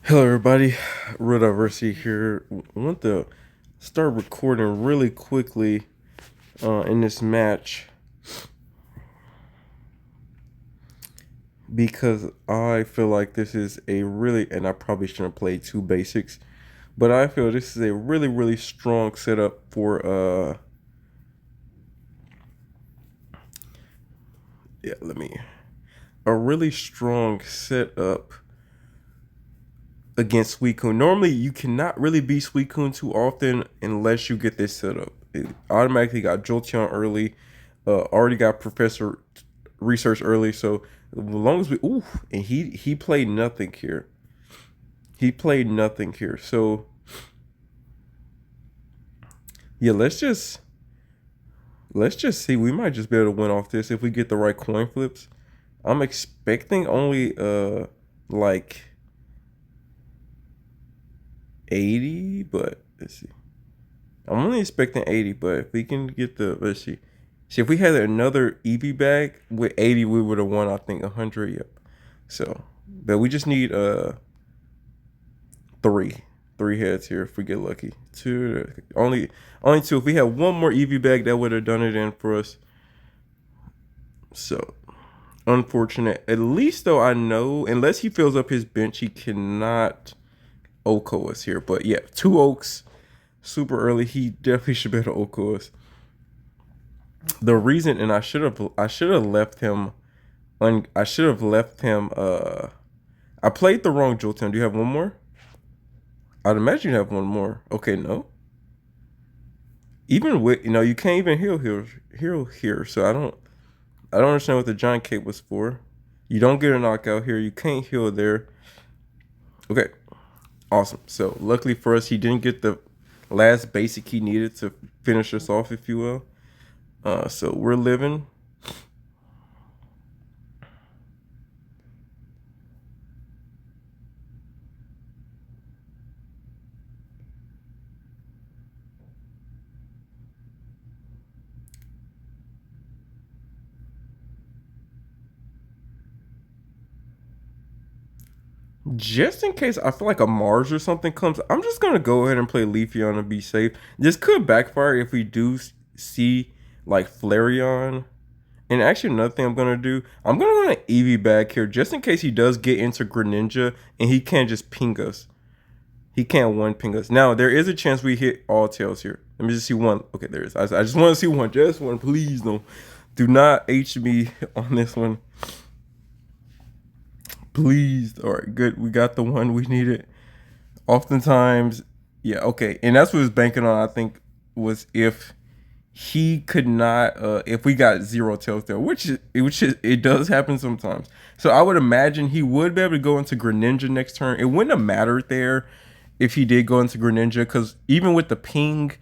Hello, everybody. Real Diversity here. I want to start recording really quickly in this match because I feel like this is a really, and I probably shouldn't play two basics, but I feel this is a really strong setup for a really strong setup against Suicune. Normally, you cannot really beat Suicune too often unless you get this setup. It automatically got Jolteon early, already got Professor Research early. So as long as and he played nothing here. He played nothing here. So yeah, let's just see. We might just be able to win off this if we get the right coin flips. I'm expecting only like 80, but let's see. I'm only expecting 80, but if we can get let's see. See, if we had another EV bag with 80, we would have won, I think, 100. Yep. So, but we just need three heads here if we get lucky. Two, only two. If we had one more EV bag, that would have done it in for us. So, unfortunate. At least though, I know unless he fills up his bench, he cannot Oko us here. But yeah, two Oaks super early. He definitely should be able to Oko us. The reason, and I should have left him. I should have left him. I played the wrong Jolteon. Do you have one more? I'd imagine you have one more. Okay, no. Even with you can't even heal here. So I don't understand what the giant cape was for. You don't get a knockout here. You can't heal there. Okay, awesome. So luckily for us, he didn't get the last basic he needed to finish us off, if you will. So we're living. Just in case I feel like a Mars or something comes, I'm just gonna go ahead and play Leafeon and be safe. This could backfire if we do see like Flareon. And actually, another thing I'm gonna do, I'm gonna go an Eevee back here just in case he does get into Greninja and he can't just ping us. He can't one ping us. Now there is a chance we hit all tails here. Let me just see one. Okay, there is. I just want to see one. Just one, please. Don't. Do not H me on this one. Please. All right, good. We got the one we needed. Oftentimes, yeah, okay. And that's what was banking on, I think, was if he could not, if we got zero tails there, which it does happen sometimes. So I would imagine he would be able to go into Greninja next turn. It wouldn't have mattered there if he did go into Greninja, because even with the ping,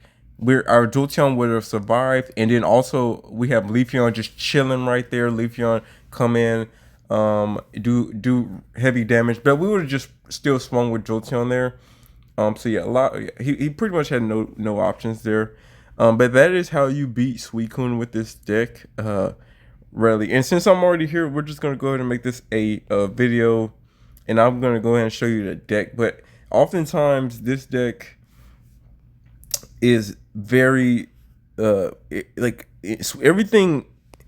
our Jolteon would have survived. And then also we have Leafeon just chilling right there. Leafeon come in, do heavy damage, but we would have just still swung with Jolteon there. So yeah, he pretty much had no options there. But that is how you beat Suicune with this deck. Really. And since I'm already here, we're just gonna go ahead and make this a video, and I'm gonna go ahead and show you the deck. But oftentimes this deck is very everything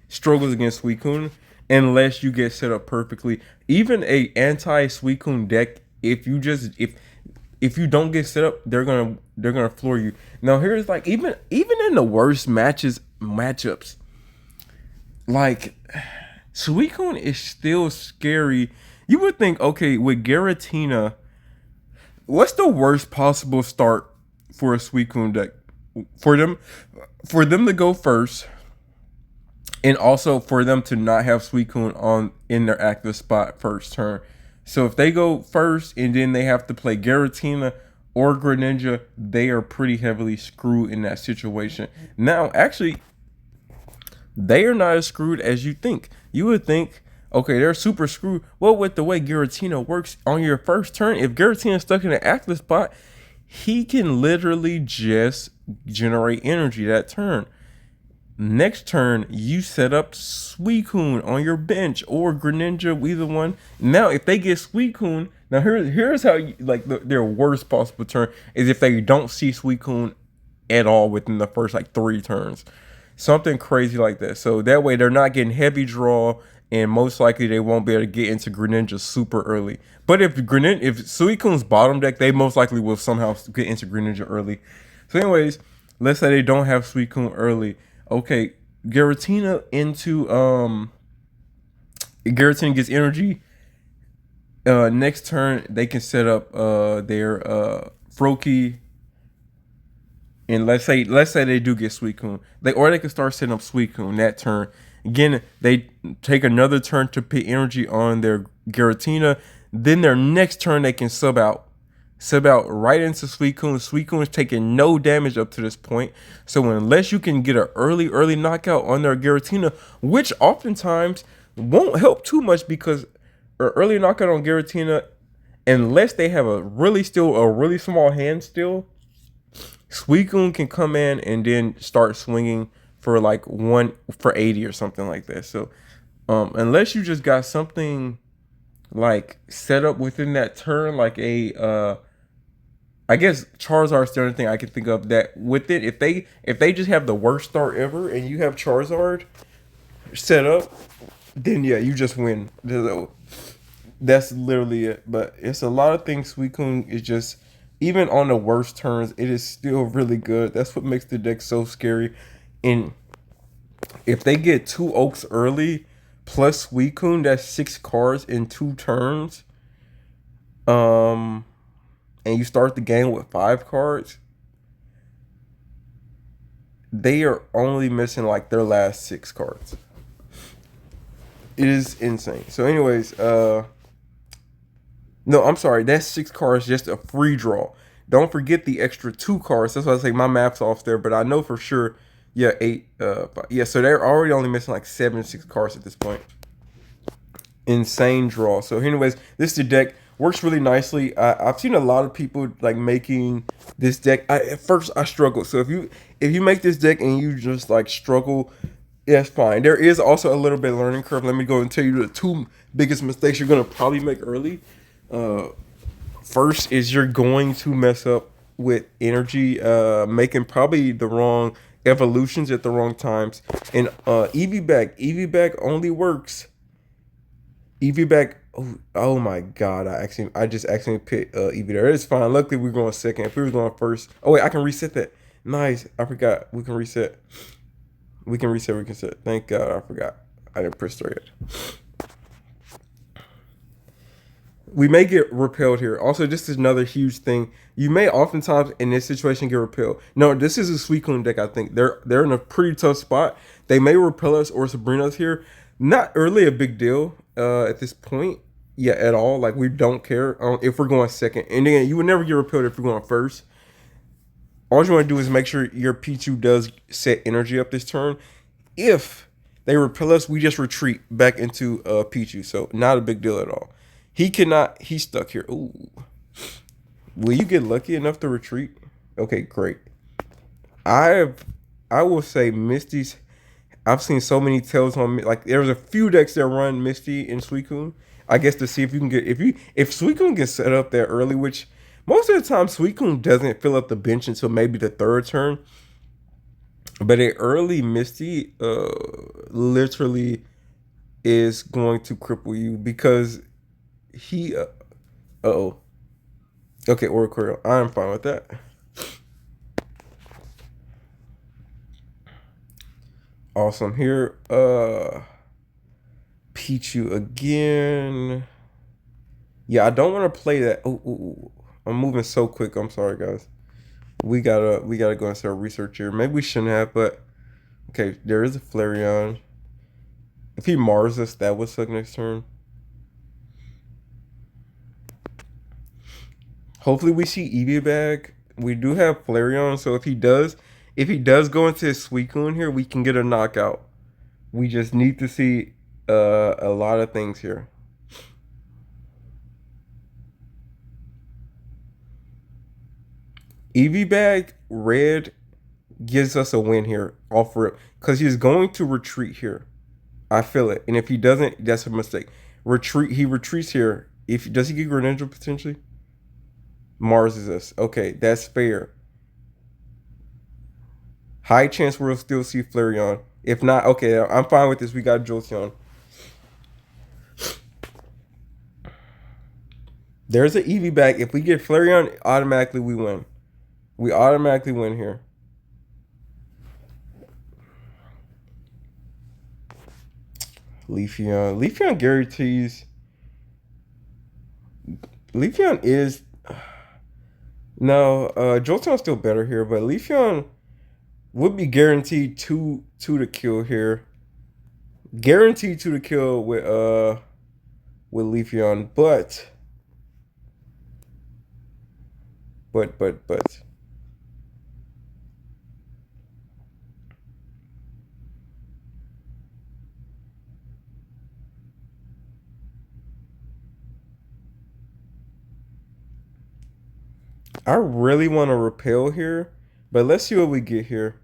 struggles against Suicune unless you get set up perfectly. Even a anti-Suicune deck, if you don't get set up, they're gonna floor you. Now here's like even in the worst matchups, like Suicune is still scary. You would think, okay, with Giratina, what's the worst possible start for a Suicune deck? For them to go first, and also for them to not have Suicune in their active spot first turn. So if they go first and then they have to play Giratina or Greninja, they are pretty heavily screwed in that situation. Now, actually, they are not as screwed as you think. You would think, okay, they're super screwed. Well, with the way Giratina works on your first turn, if Giratina is stuck in an active spot, he can literally just generate energy that turn. Next turn, you set up Suicune on your bench or Greninja, either one. Now, if they get Suicune, Now here's how you, like their worst possible turn is if they don't see Suicune at all within the first like 3 turns, something crazy like that. So that way they're not getting heavy draw, and most likely they won't be able to get into Greninja super early. But if Suicune's bottom deck, they most likely will somehow get into Greninja early. So anyways, let's say they don't have Suicune early. Okay, Giratina into Giratina gets energy. Next turn they can set up their Froakie, and let's say they do get Suicune. They can start setting up Suicune that turn. Again, they take another turn to put energy on their Giratina. Then their next turn they can sub out right into Suicune. Suicune is taking no damage up to this point. So unless you can get an early knockout on their Giratina, which oftentimes won't help too much because an early knockout on Giratina, unless they have a really small hand still, Suicune can come in and then start swinging for like 1 for 80 or something like that. So unless you just got something like set up within that turn, like I guess Charizard's the only thing I can think of that with it. If they just have the worst start ever and you have Charizard set up, then yeah, you just win. That's literally it. But it's a lot of things. Suicune is just, even on the worst turns, it is still really good. That's what makes the deck so scary. And if they get 2 Oaks early plus Suicune, that's 6 cards in 2 turns. And you start the game with 5 cards. They are only missing like their last 6 cards. It is insane. So anyways, no, I'm sorry. That's 6 cards, just a free draw. Don't forget the extra 2 cards. That's why I say my math's off there, but I know for sure. Yeah, 8. Yeah, so they're already only missing like 7 or 6 cards at this point. Insane draw. So anyways, this is the deck. Works really nicely. I've seen a lot of people like making this deck. At first I struggled. So if you make this deck and you just like struggle, that's fine. There is also a little bit of learning curve. Let me go and tell you the 2 biggest mistakes you're gonna probably make early. First is you're going to mess up with energy, making probably the wrong evolutions at the wrong times. And EV back only works. EV back. Oh my god! I just accidentally picked EV there. It's fine. Luckily we're going second. If we were going first, oh wait, I can reset that. Nice. I forgot. We can reset. We can reset. Thank God. I forgot. I didn't press start yet. We may get repelled here. Also, this is another huge thing. You may oftentimes in this situation get repelled. No, this is a Suicune deck. I think they're in a pretty tough spot. They may repel us or Sabrina us here. Not really a big deal at this point. Yeah, at all. Like we don't care if we're going second. And then you would never get repelled if you're going first. All you want to do is make sure your Pichu does set energy up this turn. If they repel us, we just retreat back into Pichu. So not a big deal at all. He's stuck here. Ooh. Will you get lucky enough to retreat? Okay, great. I will say Misty's. I've seen so many tells on me. Like there's a few decks that run Misty and Suicune. I guess to see if you can get if Suicune gets set up there early, which most of the time Suicune doesn't fill up the bench until maybe the 3rd turn. But an early Misty literally is going to cripple you because he oh okay, Oracle. I'm fine with that. Awesome. Here Pichu again. Yeah, I don't want to play that. Oh, I'm moving so quick. I'm sorry guys. We gotta go and start research here. Maybe we shouldn't have, but okay, there is a Flareon. If he Mars us, that would suck next turn. Hopefully we see Eevee back. We do have Flareon, so if he does go into his Suicune here, we can get a knockout. We just need to see a lot of things here. Eevee bag red gives us a win here off rip because he's going to retreat here. I feel it, and if he doesn't, that's a mistake. He retreats here. If does he get Greninja potentially? Mars is us. Okay, that's fair. High chance we'll still see Flareon. If not, okay, I'm fine with this. We got Jolteon. There's an Eevee back. If we get Flareon, automatically we win. We automatically win here. Leafeon. Leafeon guarantees. Leafeon is. No, Jolteon's still better here, but Leafeon would be guaranteed two to kill here. Guaranteed two to kill with Leafeon, but I really want to repel here, but let's see what we get here.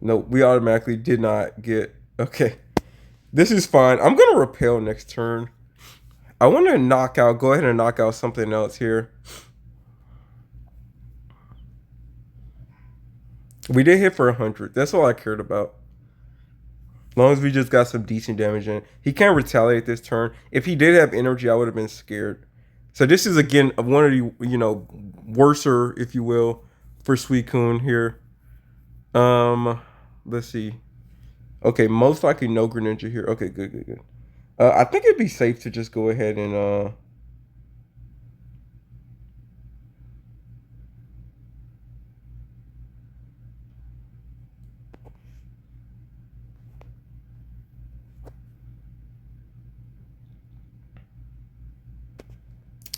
No, we automatically did not get. Okay, this is fine. I'm gonna repel next turn. I want to knock out. Go ahead and knock out something else here. We did hit for 100. That's all I cared about. As long as we just got some decent damage in. He can't retaliate this turn. If he did have energy, I would have been scared. So this is again one of the worser, if you will, for Suicune here. Let's see. Okay, most likely no Greninja here. Okay, good. I think it'd be safe to just go ahead and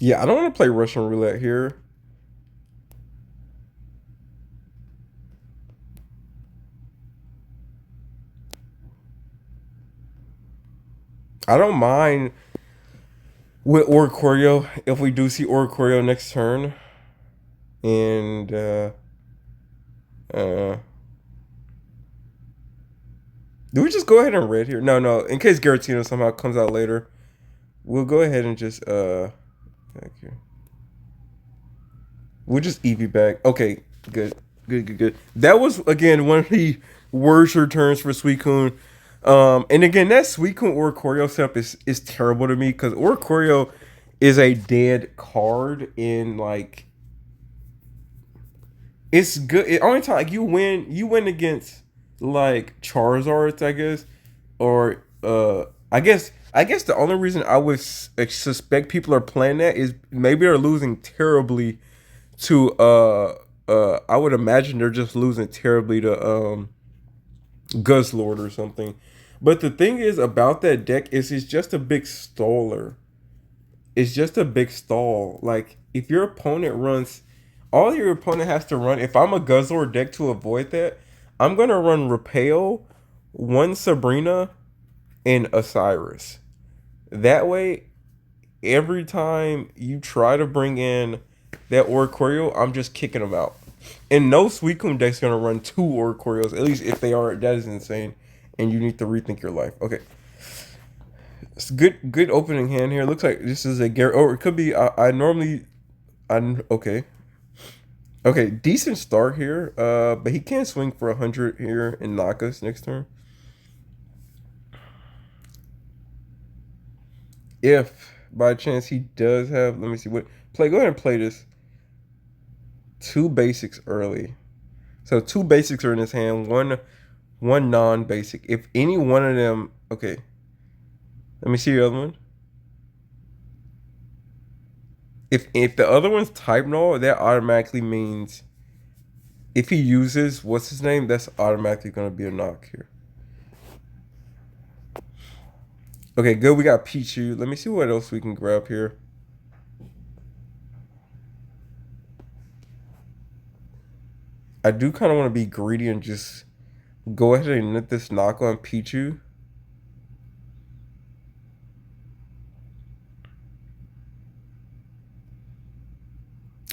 yeah, I don't want to play Russian roulette here. I don't mind with Oricorio if we do see Oricorio next turn. And do we just go ahead and red here? No. In case Giratina somehow comes out later, we'll go ahead and just thank you. We'll just Eevee back. Okay, good. That was again one of the worst returns for Suicune. And again, that Suicune Oricorio setup is terrible to me because Oricorio is a dead card in like it's good. It only time like you win against like Charizards, I guess, or I guess the only reason I would suspect people are playing that is maybe they're losing terribly to I would imagine they're just losing terribly to Guzzlord or something. But the thing is about that deck is it's just a big staller. It's just a big stall. Like if your opponent runs all your opponent has to run, if I'm a Guzzlord deck to avoid that, I'm gonna run Repel, one Sabrina, and Osiris. That way, every time you try to bring in that Oricorio, I'm just kicking them out. And no Suicune deck's gonna run two Oricorios, at least if they are. That is insane, and you need to rethink your life. Okay, it's good opening hand here. Looks like this is a Gary. Oh, it could be. I'm okay. Okay, decent start here. But he can't swing for 100 here and knock us next turn. If by chance he does have, let me see what play. Go ahead and play this. Two basics early. So two basics are in his hand. One non-basic. If any one of them, okay. Let me see your other one. If the other one's type null, that automatically means if he uses what's his name, that's automatically gonna be a knock here. Okay, good. We got Pichu. Let me see what else we can grab here. I do kind of want to be greedy and just go ahead and let this knock on Pichu.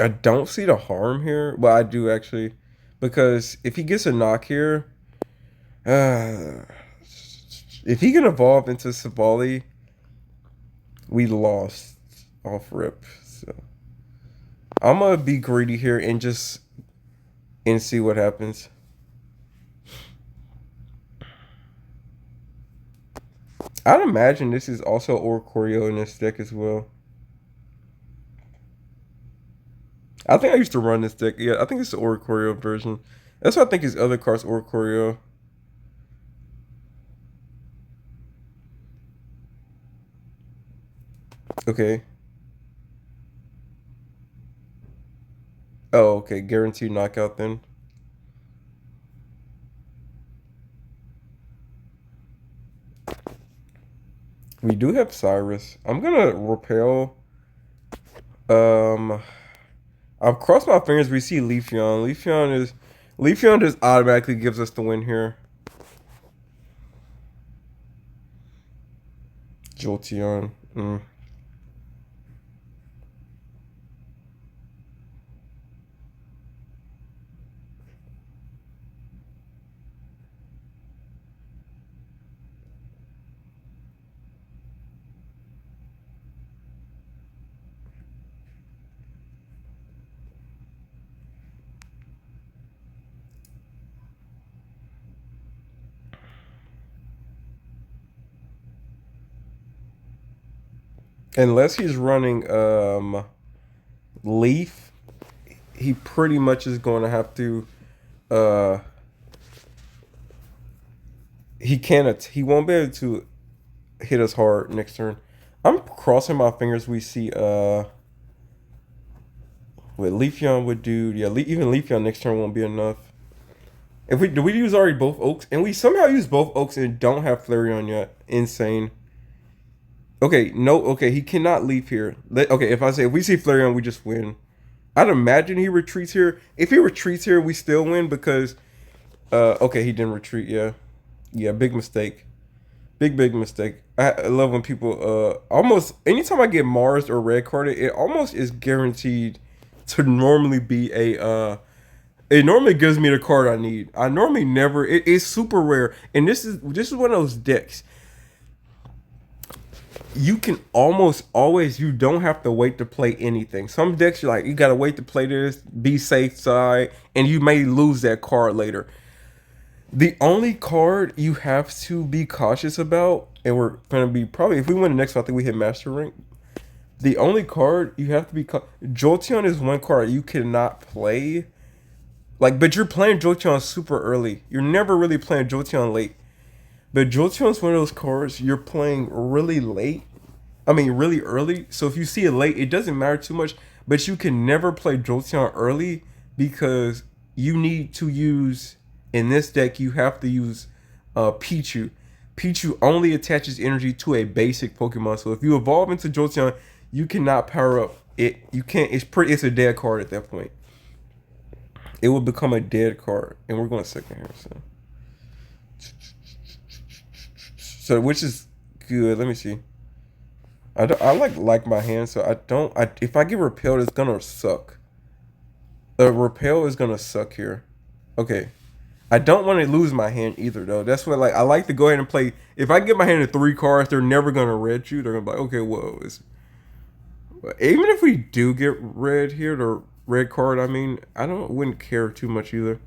I don't see the harm here. Well, I do actually. Because if he gets a knock here, if he can evolve into Savali, we lost. off rip. So I'm gonna be greedy here and see what happens. I'd imagine this is also Oricorio in this deck as well. I think I used to run this deck. Yeah, I think it's the Oricorio version. That's why I think his other cards Oricorio. Okay. Oh, okay. Guaranteed knockout then. We do have Cyrus. I'm gonna repel. Um, I've crossed my fingers. We see Leafeon. Leafeon just automatically gives us the win here. Jolteon. Unless he's running Leaf, he pretty much is going to have to uh he won't be able to hit us hard next turn. I'm crossing my fingers we see what Leafeon would do. Yeah, even Leafeon next turn won't be enough. If we do we use already both Oaks and we somehow use both Oaks and don't have Flareon yet. Insane. Okay, no, okay, he cannot leave here. Okay, if we see Flareon, we just win. I'd imagine he retreats here. If he retreats here, we still win because okay, he didn't retreat, yeah. Yeah, big mistake. Big mistake. I love when people almost anytime I get Mars or red carded, it almost is guaranteed to normally be a it normally gives me the card I need. I normally never it's super rare. And this is one of those decks. You can almost always you don't have to wait to play anything. Some decks you're like you gotta wait to play this, be safe side, and you may lose that card later. The only card you have to be cautious about, and we're gonna be probably if we win the next one, I think we hit Master Rank. The only card you have to be Jolteon is one card you cannot play. Like, but you're playing Jolteon super early. You're never really playing Jolteon late. But Jolteon's one of those cards you're playing really late. I mean, really early. So if you see it late, it doesn't matter too much. But you can never play Jolteon early because you need to use in this deck. You have to use Pichu. Pichu only attaches energy to a basic Pokemon. So if you evolve into Jolteon, you cannot power up it. You can't. It's a dead card at that point. It will become a dead card, and we're going second here. So which is good. Let me see. I like my hand, so I don't. If I get repelled, it's gonna suck. The repel is gonna suck here. Okay. I don't want to lose my hand either, though. That's what I like to go ahead and play. If I get my hand in 3 cards, they're never gonna red you. They're gonna be like, okay, whoa. Even if we do get red here, the red card, I mean, wouldn't care too much either.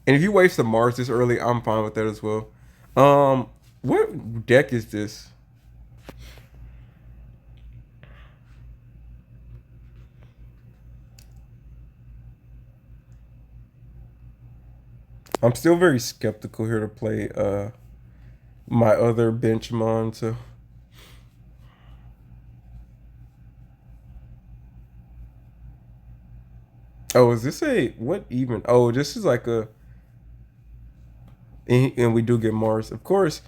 And if you waste the Mars this early, I'm fine with that as well. What deck is this? I'm still very skeptical here to play my other benchmon. So, oh, is this a what even? Oh, this is like a, and we do get Mars, of course.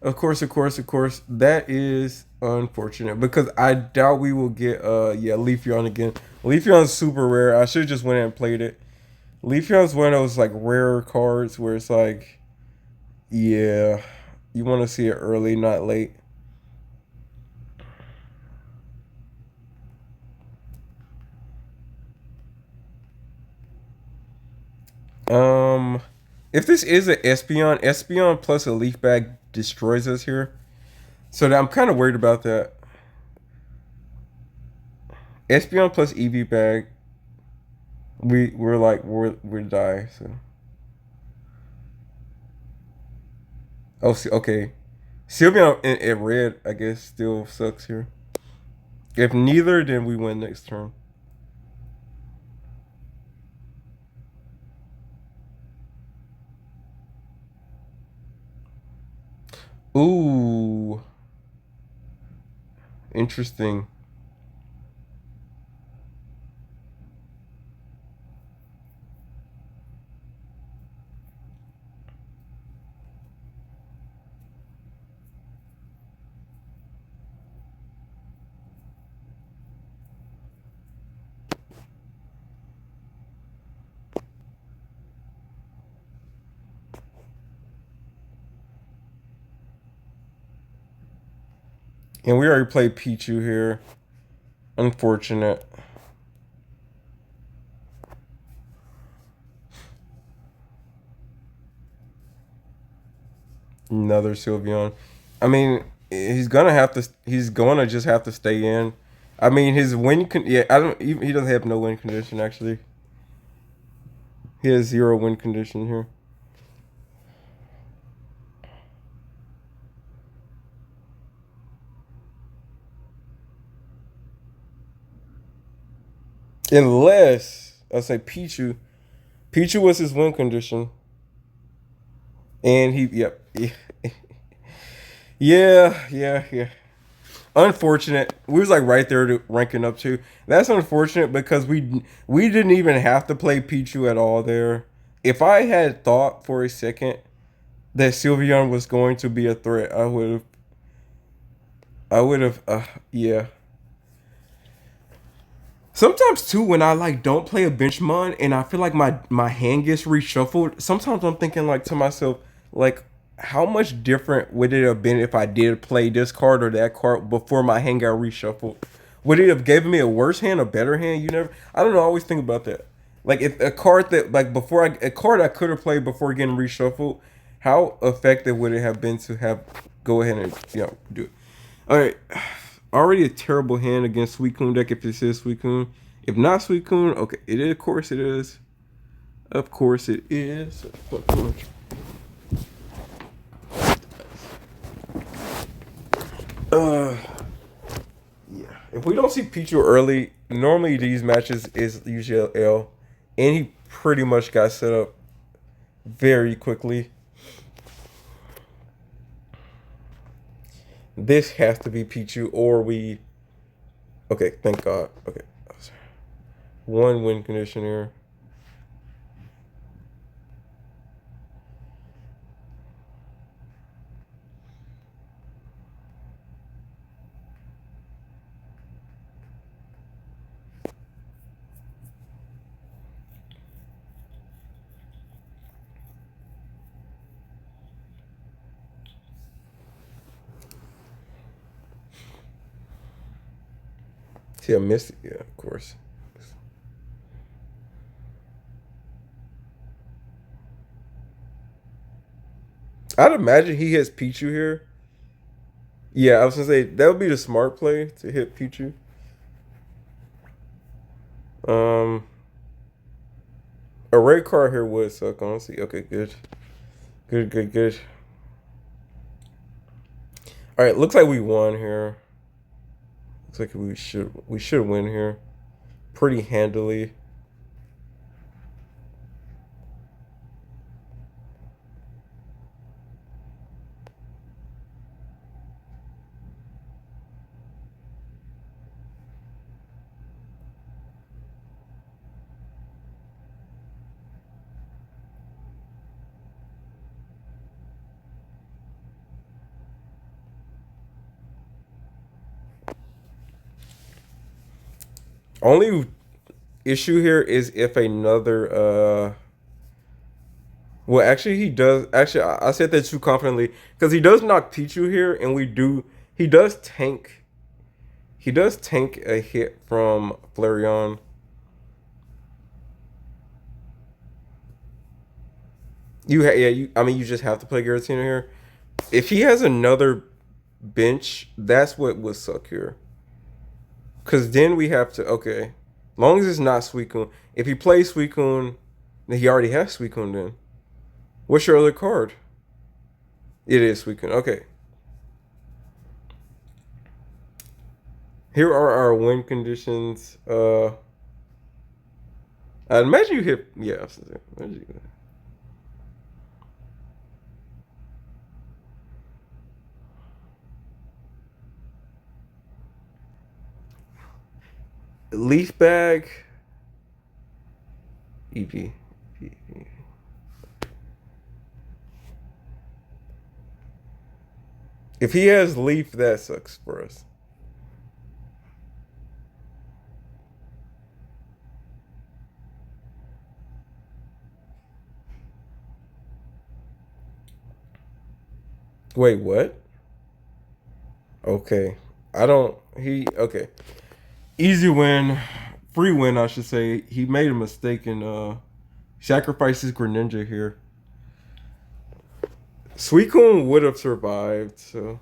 That is unfortunate because I doubt we will get yeah Leafeon again. Leafeon's super rare. I should have just went and played it. Leafeon's one of those like rare cards where it's like, yeah, you want to see it early, not late. Um, if this is an Espeon plus a Leaf Bag destroys us here. So I'm kind of worried about that. Espeon plus EV bag. We're die. So okay. Sylveon in red, I guess, still sucks here. If neither, then we win next turn. Ooh, interesting. And we already played Pichu here. Unfortunate. Another Sylveon. I mean, he's gonna have to. He's gonna just have to stay in. I mean, his win. Yeah, I don't. He doesn't have no win condition actually. He has zero win condition here. Unless I say Pichu. Pichu was his win condition, and he. Yep. Yeah. Unfortunate. We was like right there to ranking up too. That's unfortunate because we didn't even have to play Pichu at all there. If I had thought for a second that Sylveon was going to be a threat, I would have yeah. Sometimes too when I like don't play a benchmon and I feel like my hand gets reshuffled, sometimes I'm thinking like to myself like how much different would it have been if I did play this card or that card before my hand got reshuffled? Would it have given me a worse hand, a better hand? You never. I don't know. I always think about that. Like if a card that like before a card I could have played before getting reshuffled, how effective would it have been to have go ahead and do it? All right, already a terrible hand against Suicune deck if this is Suicune. If not Suicune, okay, it is. Of course it is. Of course it is. Uh, yeah. If we don't see Pichu early, normally these matches is usually L, and he pretty much got set up very quickly. This has to be Pichu, or we. Okay, thank God. Okay, one win condition here. See, I missed it. Yeah, of course. I'd imagine he hits Pichu here. Yeah, I was gonna say that would be the smart play to hit Pichu. Um, a red card here would suck, honestly. Okay, good. All right, looks like we won here. Looks like we should win here, pretty handily. Only issue here is if another well actually he does actually I said that too confidently because he does knock Pichu here and he does tank a hit from Flareon. I mean you just have to play Giratina here. If he has another bench, that's what would suck here. Because then we have to, okay. Long as it's not Suicune. If he plays Suicune, then he already has Suicune then. What's your other card? It is Suicune. Okay. Here are our win conditions. I imagine you hit. Yeah. Leaf bag. EP. If he has leaf, that sucks for us. Wait, what? Okay. I don't. He. Okay. Easy win. Free win, I should say. He made a mistake and sacrifices Greninja here. Suicune would have survived, so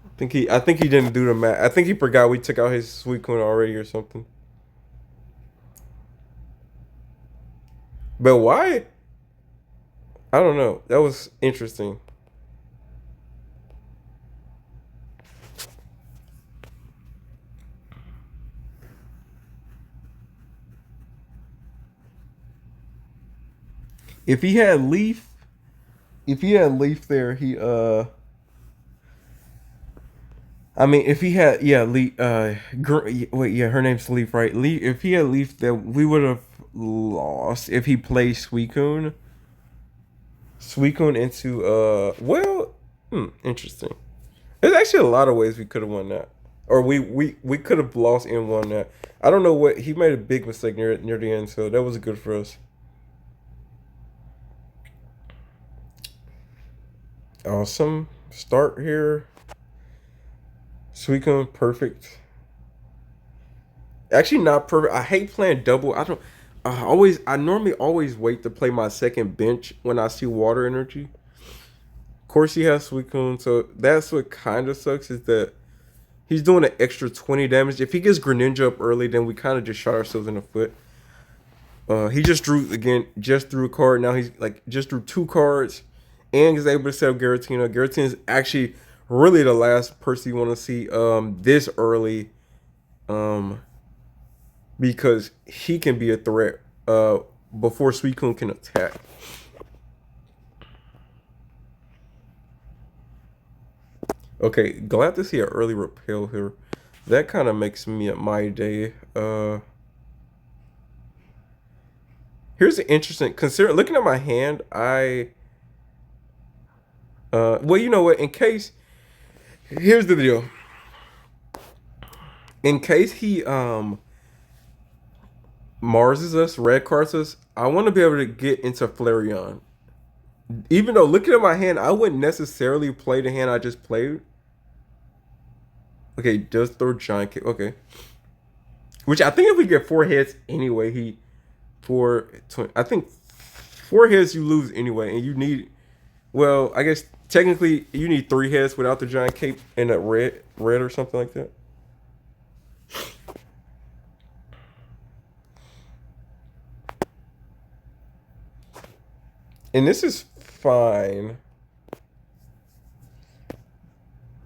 I think he didn't do the math. I think he forgot we took out his Suicune already or something. But why? I don't know. That was interesting. If he had Leaf, if he had Leaf there, he I mean, if he had Leaf, wait, yeah, her name's Leaf, right? Leaf. If he had Leaf, then we would have lost. If he played Suicune into interesting. There's actually a lot of ways we could have won that, or we could have lost and won that. I don't know what he made a big mistake near the end, so that was good for us. Awesome start here. Suicune perfect. Actually, not perfect. I hate playing double. I don't. I normally always wait to play my second bench when I see water energy. Of course, he has Suicune, so that's what kind of sucks is that he's doing an extra 20 damage. If he gets Greninja up early, then we kind of just shot ourselves in the foot. He just drew a card. Now he's like just drew two cards, and he's able to set up Giratina. Giratina is actually really the last person you want to see this early, because he can be a threat before Suicune can attack. Okay, glad to see an early repel here. That kind of makes me at my day. Here's an interesting consider looking at my hand. Well, you know what? In case here's the deal. In case he Marses us, red cards us, I want to be able to get into Flareon. Even though looking at my hand, I wouldn't necessarily play the hand I just played. Okay, does throw giant kick. Okay. Which I think if we get four hits anyway, I think four hits you lose anyway, and you need, well, I guess technically you need three hits without the giant cape and that red or something like that. And this is fine.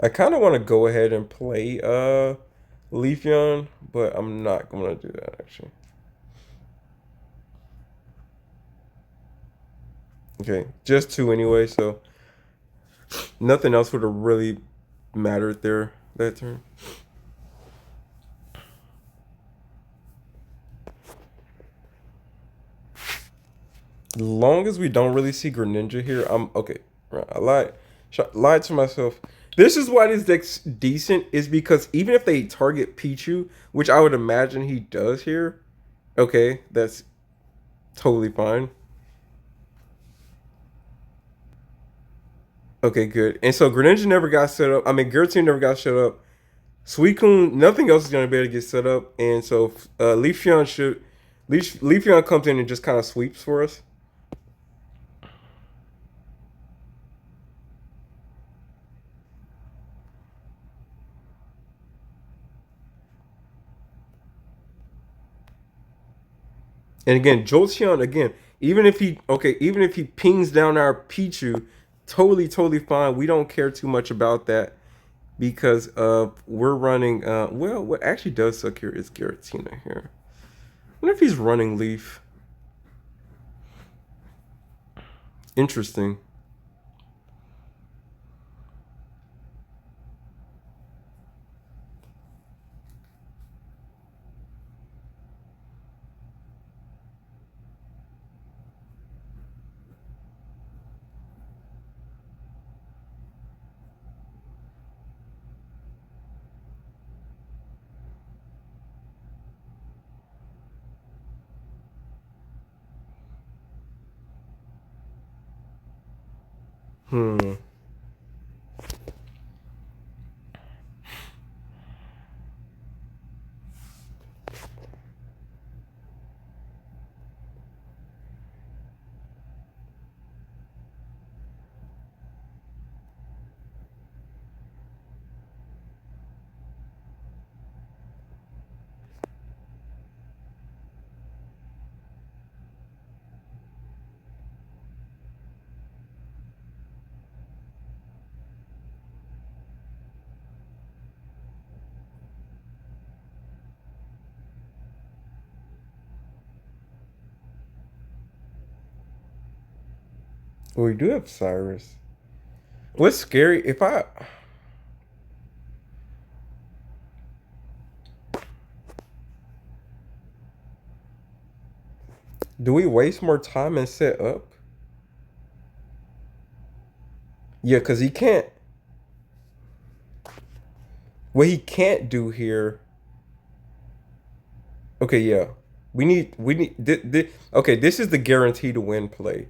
I kind of want to go ahead and play Leafeon, but I'm not going to do that actually. Okay, just two anyway, so nothing else would have really mattered there that turn. As long as we don't really see Greninja here, I'm okay. Right, I lied to myself. This is why this deck's decent, is because even if they target Pichu, which I would imagine he does here, okay, that's totally fine. Okay, good. And so Greninja never got set up. I mean, Giratina never got set up. Suicune, nothing else is going to be able to get set up. And so Leafeon comes in and just kind of sweeps for us. And again, Jolteon again, even if he pings down our Pichu, totally fine. We don't care too much about that because we're running well, what actually does suck here is Giratina here. I wonder if he's running Leaf. Interesting. Hmm. Well, we do have Cyrus. What's scary if I do we waste more time and set up? Yeah, because he can't. What he can't do here. Okay, yeah. Okay, this is the guarantee to win play.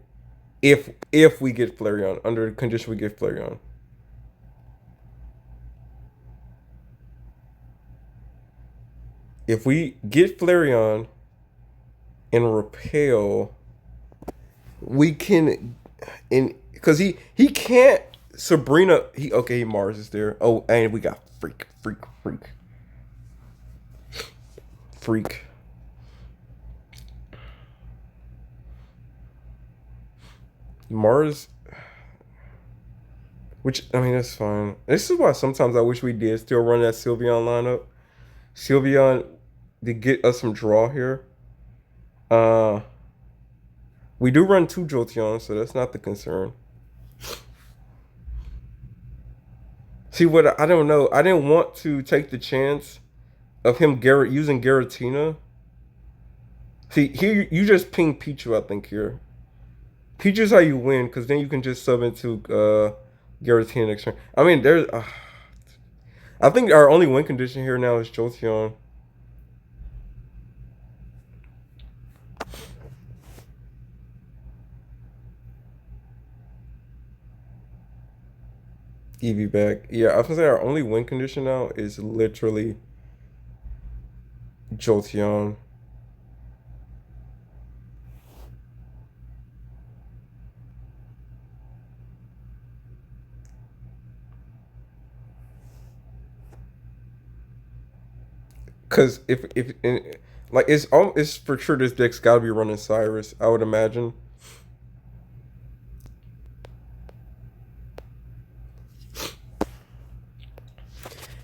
If we get Flareon, under the condition we get Flareon. If we get Flareon and repel, we can in because he can't Sabrina he okay Mars is there. Oh, and we got freak. Mars, which I mean that's fine. This is why sometimes I wish we did still run that Sylveon lineup. Sylveon to get us some draw here. Uh we do run two Jolteon, so that's not the concern. See what I don't know. I didn't want to take the chance of him Garrett using Garatina. See here you just ping Pichu, I think here. Pichu's how you win, because then you can just sub into Garatina next turn. I mean there's I think our only win condition here now is Jolteon. Eevee back. Yeah, I was gonna say our only win condition now is literally Jolteon. Cause if like it's for sure this deck's got to be running Cyrus. I would imagine.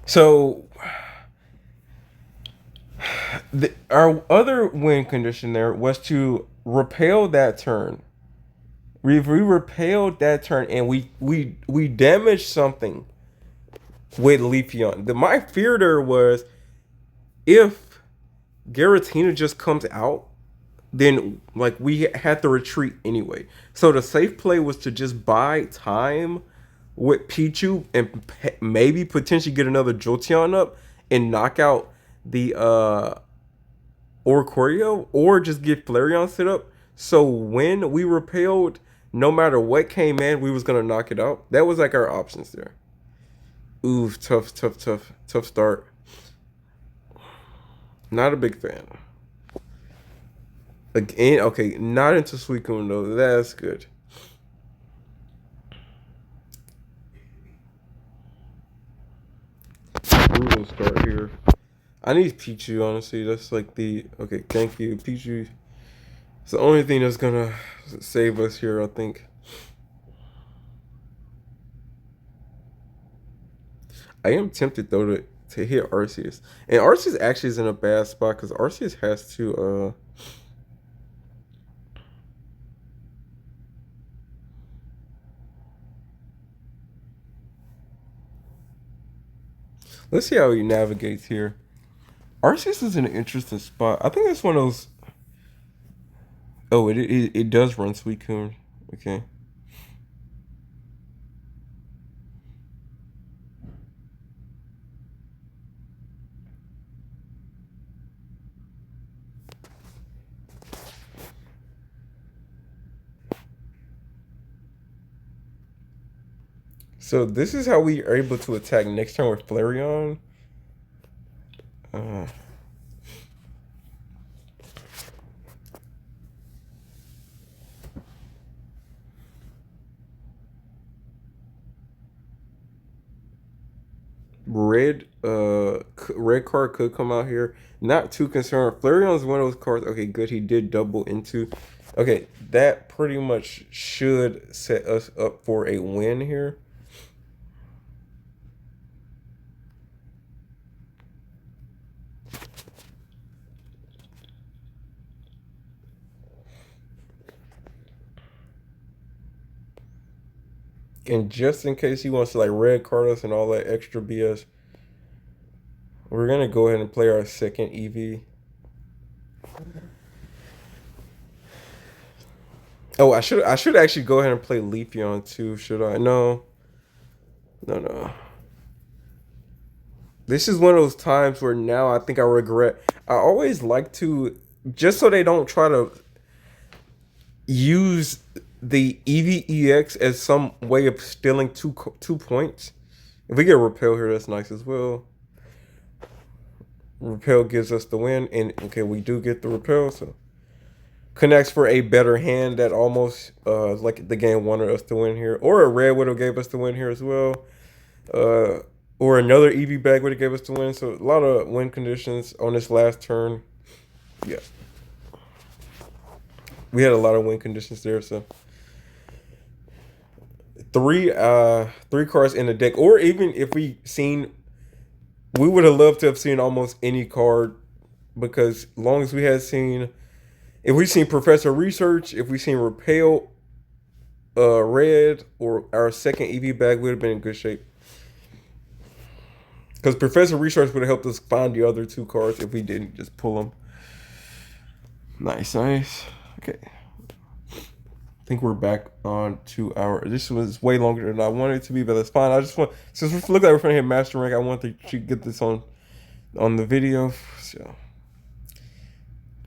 So our other win condition there was to repel that turn. We repelled that turn and we damaged something with Leafeon. My fear there was if Garatina just comes out, then like we had to retreat anyway. So the safe play was to just buy time with Pichu and maybe potentially get another Jolteon up and knock out the Oricorio, or just get Flareon set up. So when we repelled, no matter what came in, we was gonna knock it out. That was like our options there. Ooh, tough start. Not a big fan. Again, okay, not into Suicune though. That's good. Brutal start here. I need Pichu, honestly. That's like the okay. Thank you, Pichu. It's the only thing that's gonna save us here, I think. I am tempted though to hit Arceus, and Arceus actually is in a bad spot because Arceus has to. Let's see how he navigates here. Arceus is in an interesting spot. I think it's one of those. Oh, it does run Suicune. Okay. So this is how we are able to attack next turn with Flareon. Uh, red card could come out here. Not too concerned. Flareon's one of those cards. Okay, good. He did double into. Okay, that pretty much should set us up for a win here. And just in case he wants to like red card us and all that extra BS, we're gonna go ahead and play our second EV. Oh, I should actually go ahead and play Leafeon too. Should I? No, no. This is one of those times where now I think I regret. I always like to, just so they don't try to use the EVEX as some way of stealing 2 points. If we get Repel here, that's nice as well. Repel gives us the win, and okay, we do get the Repel, so connects for a better hand that almost like the game wanted us to win here, or a red would have gave us the win here as well, uh, or another EV bag would have gave us the win. So a lot of win conditions on this last turn. Yeah, we had a lot of win conditions there. So three cards in the deck, or even if we would have loved to have seen almost any card, because long as we had seen, if we seen Professor Research, if we seen Repel, red, or our second EV bag, would have been in good shape. Because Professor Research would have helped us find the other two cards if we didn't just pull them. Nice. Okay. I think we're back on to our. This was way longer than I wanted it to be, but that's fine. I just want, since we look like we're gonna hit Master Rank, I want to get this on the video. So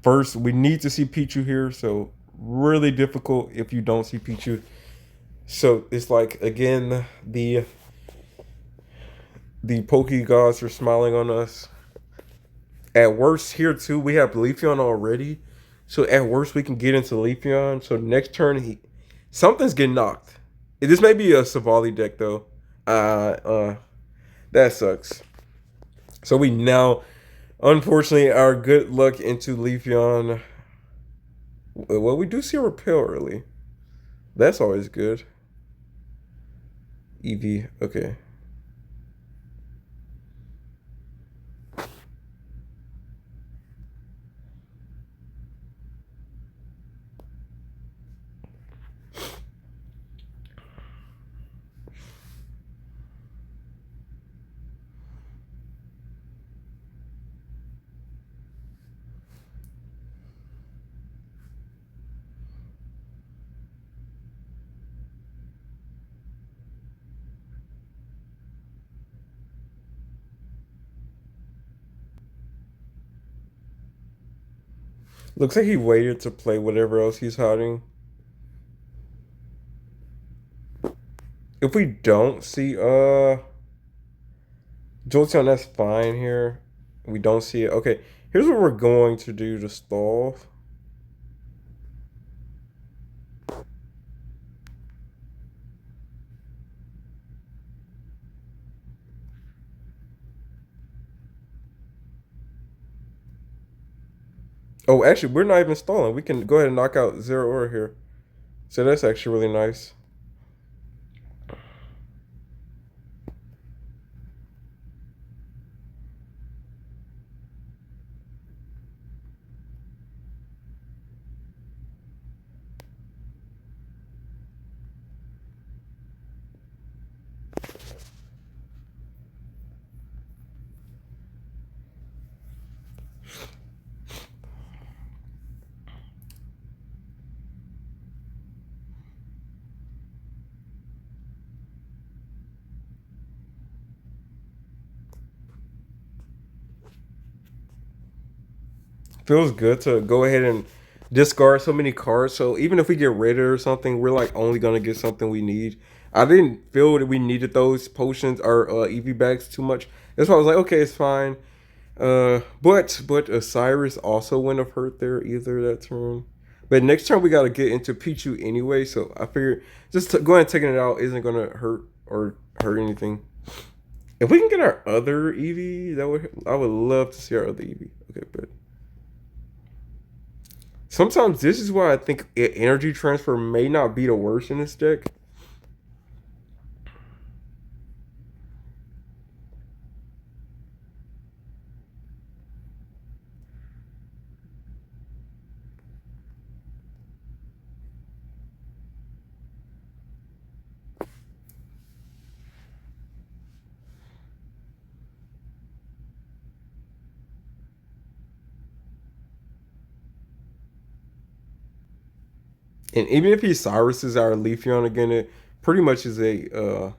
first, we need to see Pichu here. So really difficult if you don't see Pichu. So it's like again the Poke gods are smiling on us. At worst, here too, we have Leafeon already. So at worst, we can get into Leafeon. So next turn, something's getting knocked. This may be a Savali deck though. That sucks. So we now, unfortunately, our good luck into Leafeon. Well, we do see a Repel early. That's always good. EV, okay. Looks like he waited to play whatever else he's hiding. If we don't see Jolteon, that's fine here. We don't see it. Okay, here's what we're going to do to stall. Oh, actually, we're not even stalling. We can go ahead and knock out Zero here. So that's actually really nice. Feels good to go ahead and discard so many cards. So even if we get rid of it or something, we're like only gonna get something we need. I didn't feel that we needed those potions or EV bags too much. That's why I was like, okay, it's fine. But Osiris also wouldn't have hurt there either that turn. But next turn we gotta get into Pichu anyway, so I figured just go ahead and taking it out isn't gonna hurt or hurt anything. If we can get our other EV, that would I would love to see our other EV. Okay, but sometimes this is why I think energy transfer may not be the worst in this deck. And even if he Cyrus our Leafeon again, it pretty much is a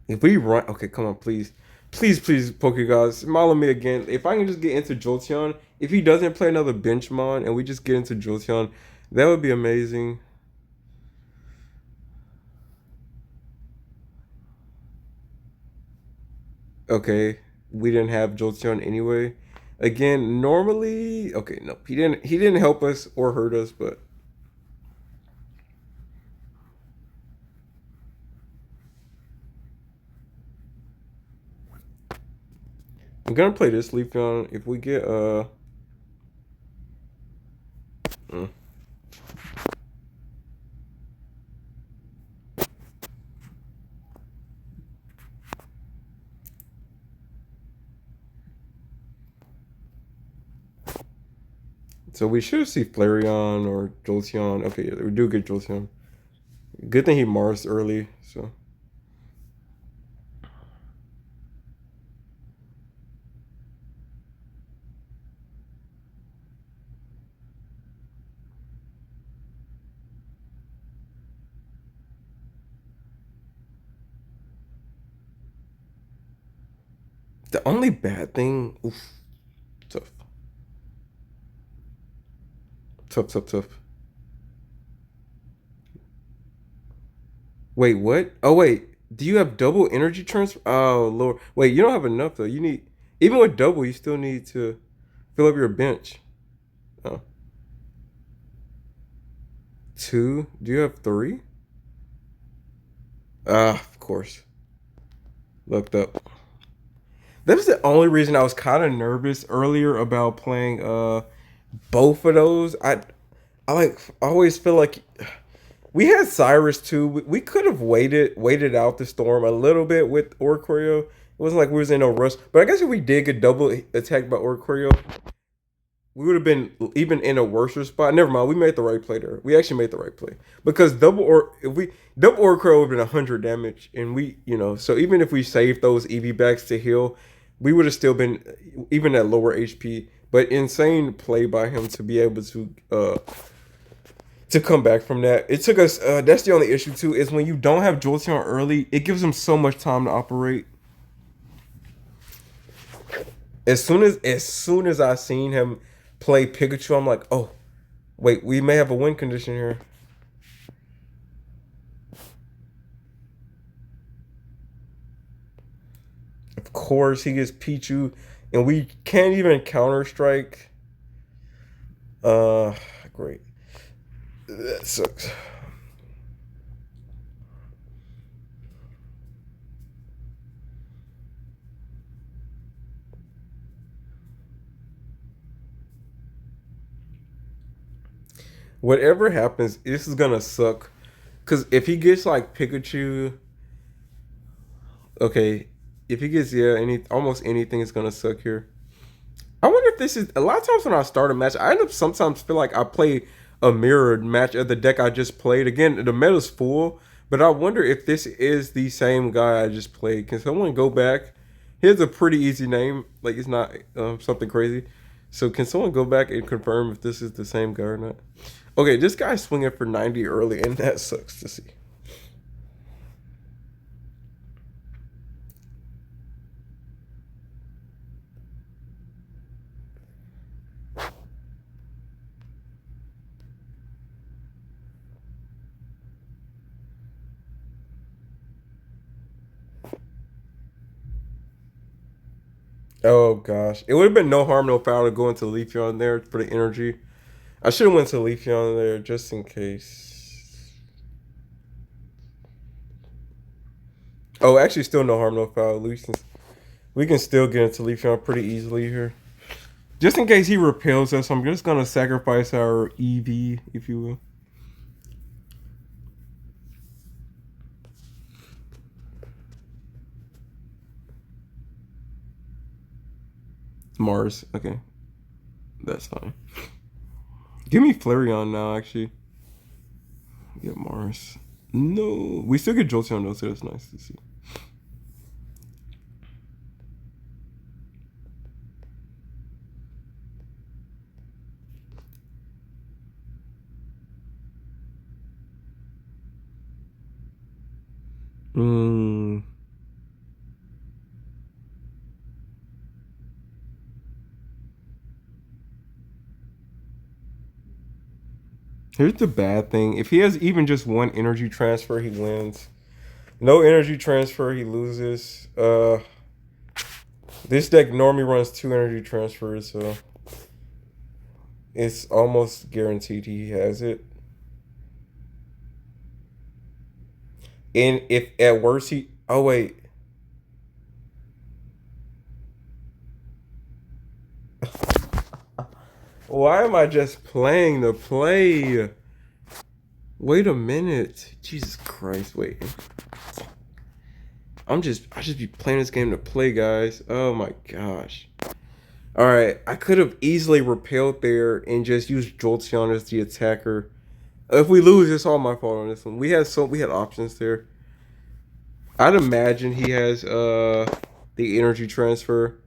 if we run, okay, come on, please, please, Pokegods, smile on me again. If I can just get into Jolteon, if he doesn't play another Benchmon and we just get into Jolteon, that would be amazing. Okay, we didn't have Jolteon anyway. Again, normally, okay, no, he didn't help us or hurt us, but I'm gonna play this Leafeon. If we get mm. So we should see Flareon or Jolteon. Okay, yeah, we do get Jolteon. Good thing he Mars early, so. The only bad thing, oof, tough, tough. Wait, what? Oh wait, do you have double energy transfer? Oh lord, wait, you don't have enough though. You need even with double, you still need to fill up your bench. Oh, two? Do you have three? Ah, of course. Looked up. That was the only reason I was kind of nervous earlier about playing both of those. I like I always feel like we had Cyrus too. We could have waited out the storm a little bit with Oricorio. It wasn't like we was in no rush. But I guess if we did get double attacked by Oricorio, we would have been even in a worse spot. Never mind, we made the right play there. We actually made the right play because if we double Oricorio would have been 100 damage, and so even if we saved those EV backs to heal, we would have still been even at lower HP. But insane play by him to be able to come back from that. It took us. That's the only issue too. Is when you don't have Jolteon early, it gives him so much time to operate. As soon as I seen him play Pikachu, I'm like, oh wait, we may have a win condition here. Of course, he gets Pichu, and we can't even counter strike. Uh, Great. That sucks. Whatever happens, this is gonna suck. Cause if he gets like Pikachu, okay, if he gets almost anything is gonna suck here. I wonder if this is a lot of times when I start a match, I end up sometimes feel like I play a mirrored match of the deck I just played. Again, the meta's full, but I wonder if this is the same guy I just played. Can someone go back? He has a pretty easy name, like it's not something crazy. So can someone go back and confirm if this is the same guy or not? Okay, this guy's swinging for 90 early, and that sucks to see. Oh gosh, it would have been no harm, no foul to go into Leafeon there for the energy. I should have went to Leafeon there just in case. Oh, actually, still no harm, no foul. At least we can still get into Leafeon pretty easily here. Just in case he repels us, I'm just gonna sacrifice our EV, if you will. Mars, okay, that's fine. Give me Flareon now, actually. Get Mars. No, we still get Jolteon though, so that's nice to see. Hmm. Here's the bad thing. If he has even just one energy transfer, he wins. No energy transfer, he loses. This deck normally runs 2 energy transfers, so it's almost guaranteed he has it. And if at worst he, oh wait, why am I just playing the play? Wait a minute, Jesus Christ! Wait, I just be playing this game to play, guys. Oh my gosh. All right, I could have easily repelled there and just used Jolteon as the attacker. If we lose, it's all my fault on this one. We had options there. I'd imagine he has the energy transfer.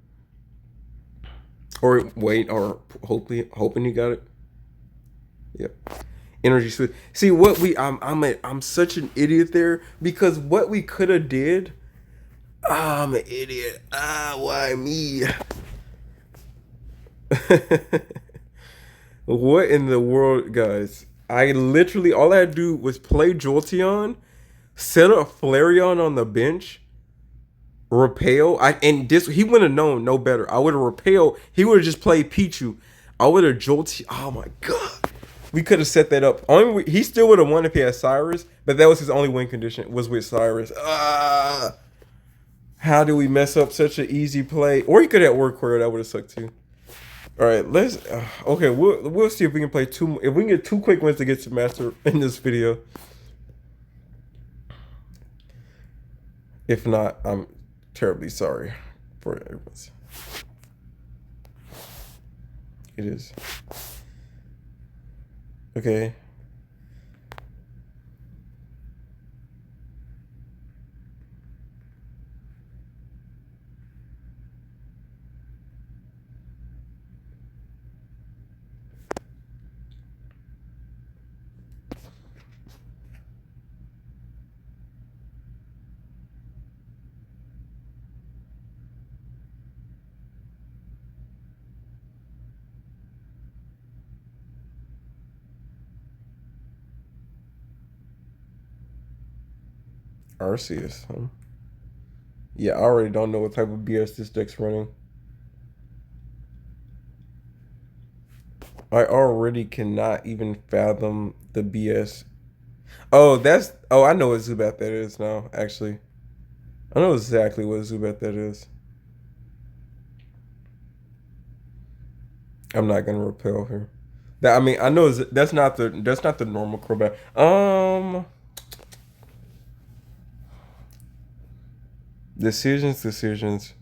Or wait, or hoping he got it. Yep. Energy switch. See what I'm such an idiot there because what we could have did. Ah, I'm an idiot. Ah, why me? What in the world, guys? I literally all I had to do was play Jolteon, set up Flareon on the bench, repel. And this he wouldn't have known no better. I would have repelled. He would have just played Pichu. I would have Jolteon. Oh my god, we could have set that up. He still would have won if he had Cyrus, but that was his only win condition was with Cyrus. Ah, how do we mess up such an easy play? Or he could have work quarter. That would have sucked too. All right, let's. Okay, we'll see if we can play two. If we can get 2 quick wins to get to master in this video. If not, I'm terribly sorry for everyone's. It is. Okay. Arceus, huh? Yeah, I already don't know what type of BS this deck's running. I already cannot even fathom the BS. Oh, that's. Oh, I know what Zubat that is now, actually. I know exactly what Zubat that is. I'm not going to repel here. That I mean, I know that's not the normal Crobat. Decisions.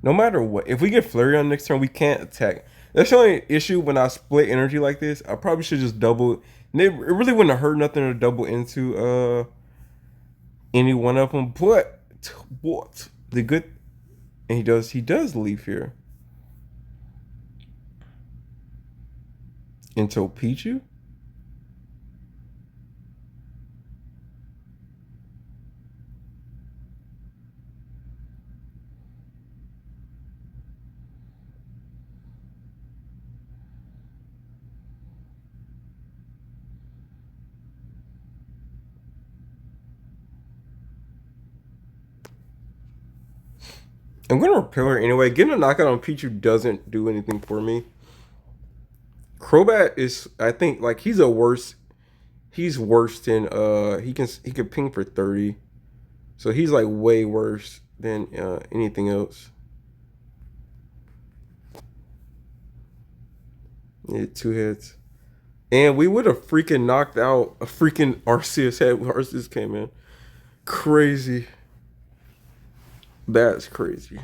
No matter what, if we get Flareon next turn, we can't attack. That's the only issue when I split energy like this. I probably should just double. It really wouldn't have hurt nothing to double into any one of them. But what the good? And he does leave here into Pichu. I'm gonna repel her anyway. Getting a knockout on Pichu doesn't do anything for me. Crobat is, I think, like he's a worse. He's worse than he can ping for 30, so he's like way worse than anything else. Yeah, two hits, and we would have freaking knocked out a freaking Arceus head when Arceus came in. Crazy. That's crazy.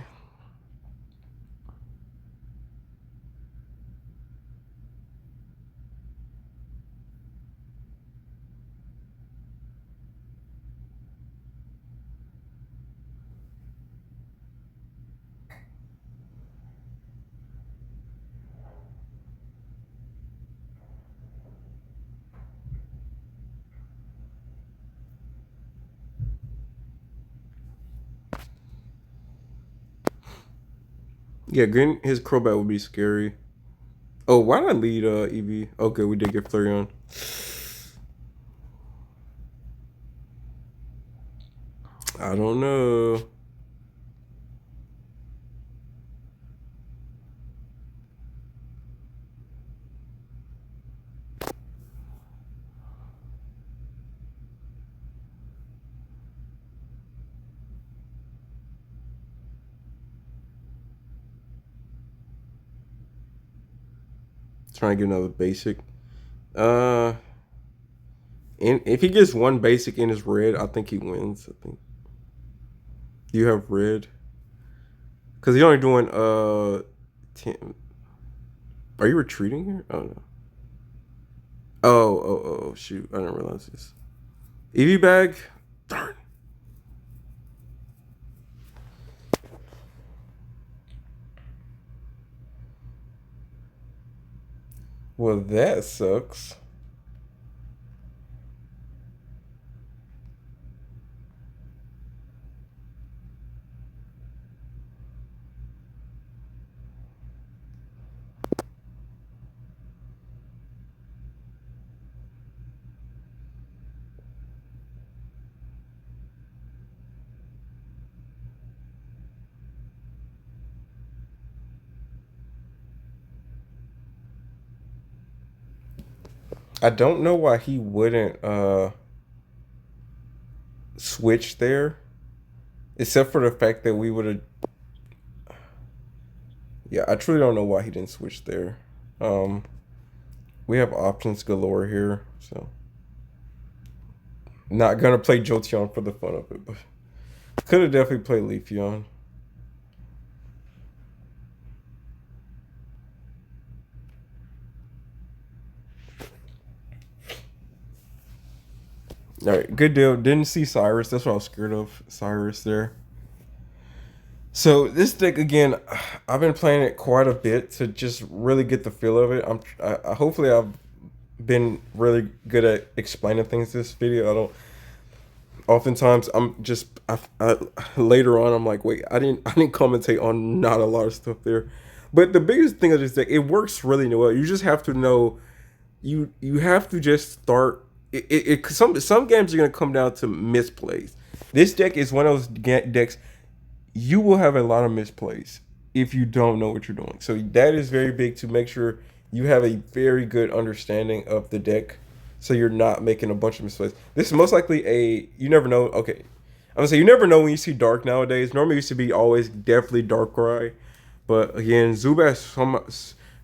Yeah, getting his Crobat would be scary. Oh, why did I lead EV? Okay, we did get Flareon. I don't know. Trying to get another basic. Uh, and if he gets one basic in his red, I think he wins. I think. Do you have red? Because he's only doing 10. Are you retreating here? Oh no. Oh, shoot. I didn't realize this. EV bag? Darn. Well, that sucks. I don't know why he wouldn't switch there. Except for the fact that we would have. Yeah, I truly don't know why he didn't switch there. Um, we have options galore here, so not gonna play Jolteon for the fun of it, but could have definitely played Leafeon. All right, good deal. Didn't see Cyrus. That's what I was scared of. Cyrus there. So this deck again, I've been playing it quite a bit to just really get the feel of it. Hopefully I've been really good at explaining things this video. I don't. Oftentimes I'm just later on I'm like, wait, I didn't commentate on not a lot of stuff there. But the biggest thing of this deck, it works really well. You just have to know, you have to just start. Some games are gonna come down to misplays. This deck is one of those decks you will have a lot of misplays if you don't know what you're doing. So that is very big to make sure you have a very good understanding of the deck so you're not making a bunch of misplays. This is most likely you never know. Okay. I'm gonna say you never know when you see dark nowadays. Normally it used to be always definitely Darkrai. But again, Zubat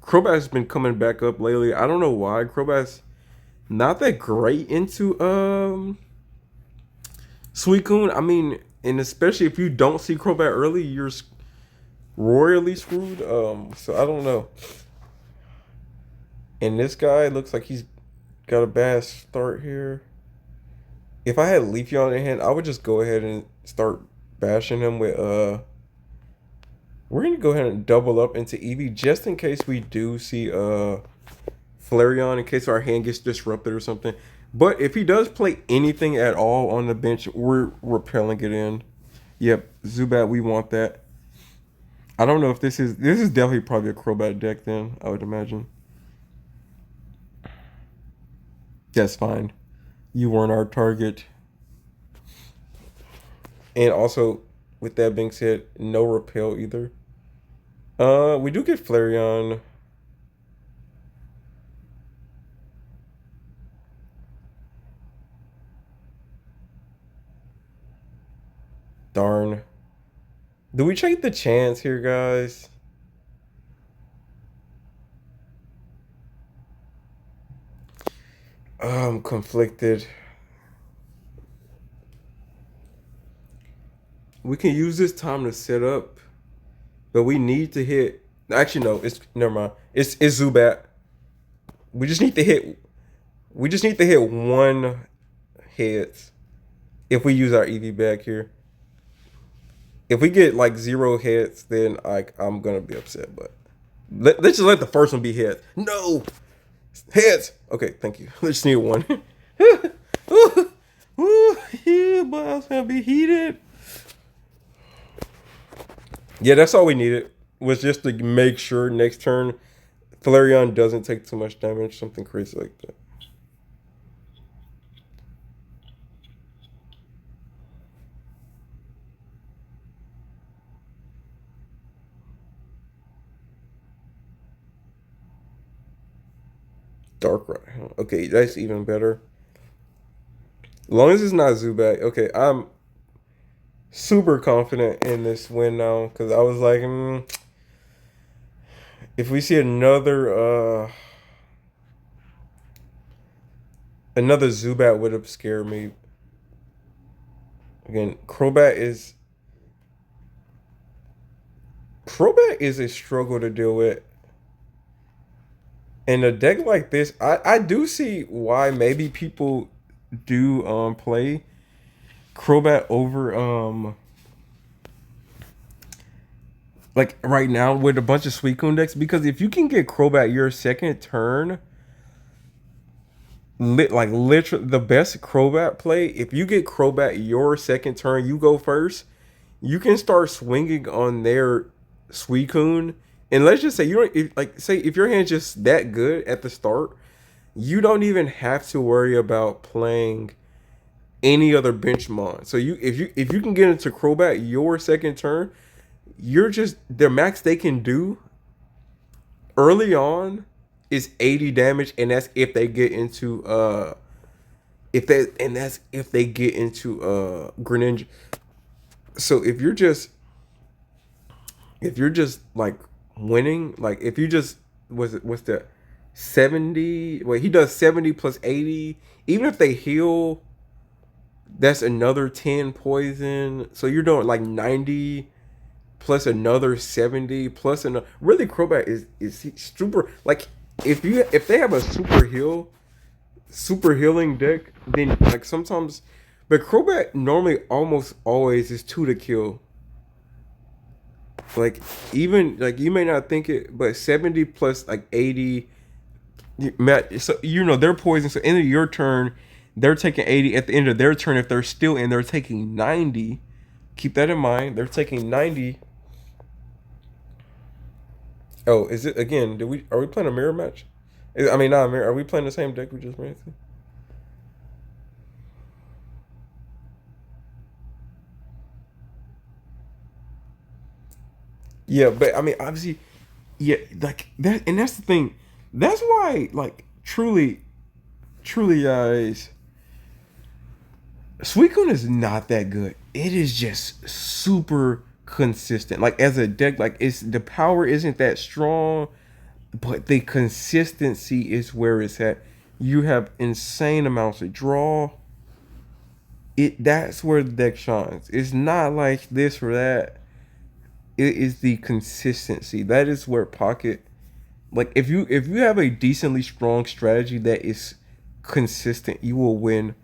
Crobat's been coming back up lately. I don't know why. Crobat's not that great into Suicune. I mean, and especially if you don't see Crobat early, you're royally screwed. So I don't know. And this guy looks like he's got a bad start here. If I had Leafeon in hand, I would just go ahead and start bashing him with we're gonna go ahead and double up into Eevee just in case we do see Flareon, in case our hand gets disrupted or something. But if he does play anything at all on the bench, we're repelling it in. Yep, Zubat, we want that. I don't know if this is definitely probably a Crobat deck then, I would imagine. That's fine. You weren't our target. And also, with that being said, no repel either. We do get Flareon. Darn. Do we take the chance here, guys? I'm conflicted. We can use this time to set up, but we need to hit. Actually, no. It's never mind. It's Zubat. We just need to hit. We just need to hit one hit if we use our EV back here. If we get like 0 hits, then I'm gonna be upset. But let's just let the first one be hits. No hits. Okay, thank you. Let's just need one. Ooh, yeah, but I was gonna be heated. Yeah, that's all we needed, was just to make sure next turn Flareon doesn't take too much damage, something crazy like that. Darkrai. Okay, that's even better. As long as it's not Zubat. Okay, I'm super confident in this win now, because I was like, if we see another Zubat would have scared me. Again, Crobat is a struggle to deal with. In a deck like this, I do see why maybe people do play Crobat over like right now with a bunch of Suicune decks, because if you can get Crobat your second turn, literally the best Crobat play, if you get Crobat your second turn, you go first, you can start swinging on their Suicune. And let's just say you don't say if your hand's just that good at the start, you don't even have to worry about playing any other benchmon. So if you can get into Crobat your second turn, you're just their max they can do early on is 80 damage, and that's if they get into that's if they get into Greninja. So if you're just like winning, like if you just what's the 70, wait, he does 70 plus 80, even if they heal, that's another 10 poison, so you're doing like 90 plus another 70 plus another. Really, Crobat is super, like if they have a super healing deck, then like sometimes, but Crobat normally almost always is 2 to kill. Like even like you may not think it, but 70 plus like 80, so they're poison. So end of your turn, they're taking 80. At the end of their turn, if they're still in, they're taking 90. Keep that in mind. They're taking 90. Oh, is it again? Are we playing a mirror match? I mean, not a mirror. Are we playing the same deck we just ran through? Yeah, but I mean, obviously, yeah, like that, and that's the thing. That's why, like, truly, guys, Suicune is not that good. It is just super consistent. Like as a deck, like the power isn't that strong. but the consistency is where it's at. You have insane amounts of draw. That's where the deck shines. It's not like this or that. It is the consistency. That is where pocket, like if you have a decently strong strategy that is consistent, you will win.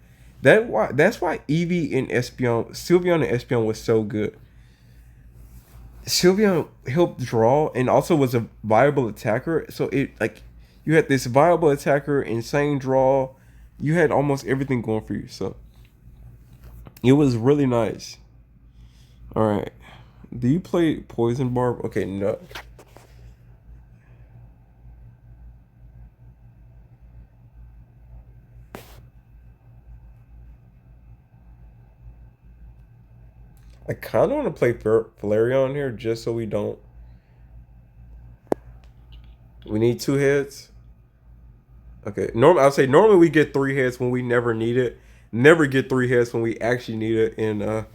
That's why Eevee and Espeon, Sylveon and Espeon was so good. Sylveon helped draw and also was a viable attacker. So it like you had this viable attacker, insane draw. You had almost everything going for you. So it was really nice. All right. Do you play Poison Barb? Okay, no. I kind of want to play Flareon here just so we don't. We need 2 heads. Okay. I'll say normally we get 3 heads when we never need it. Never get 3 heads when we actually need it, and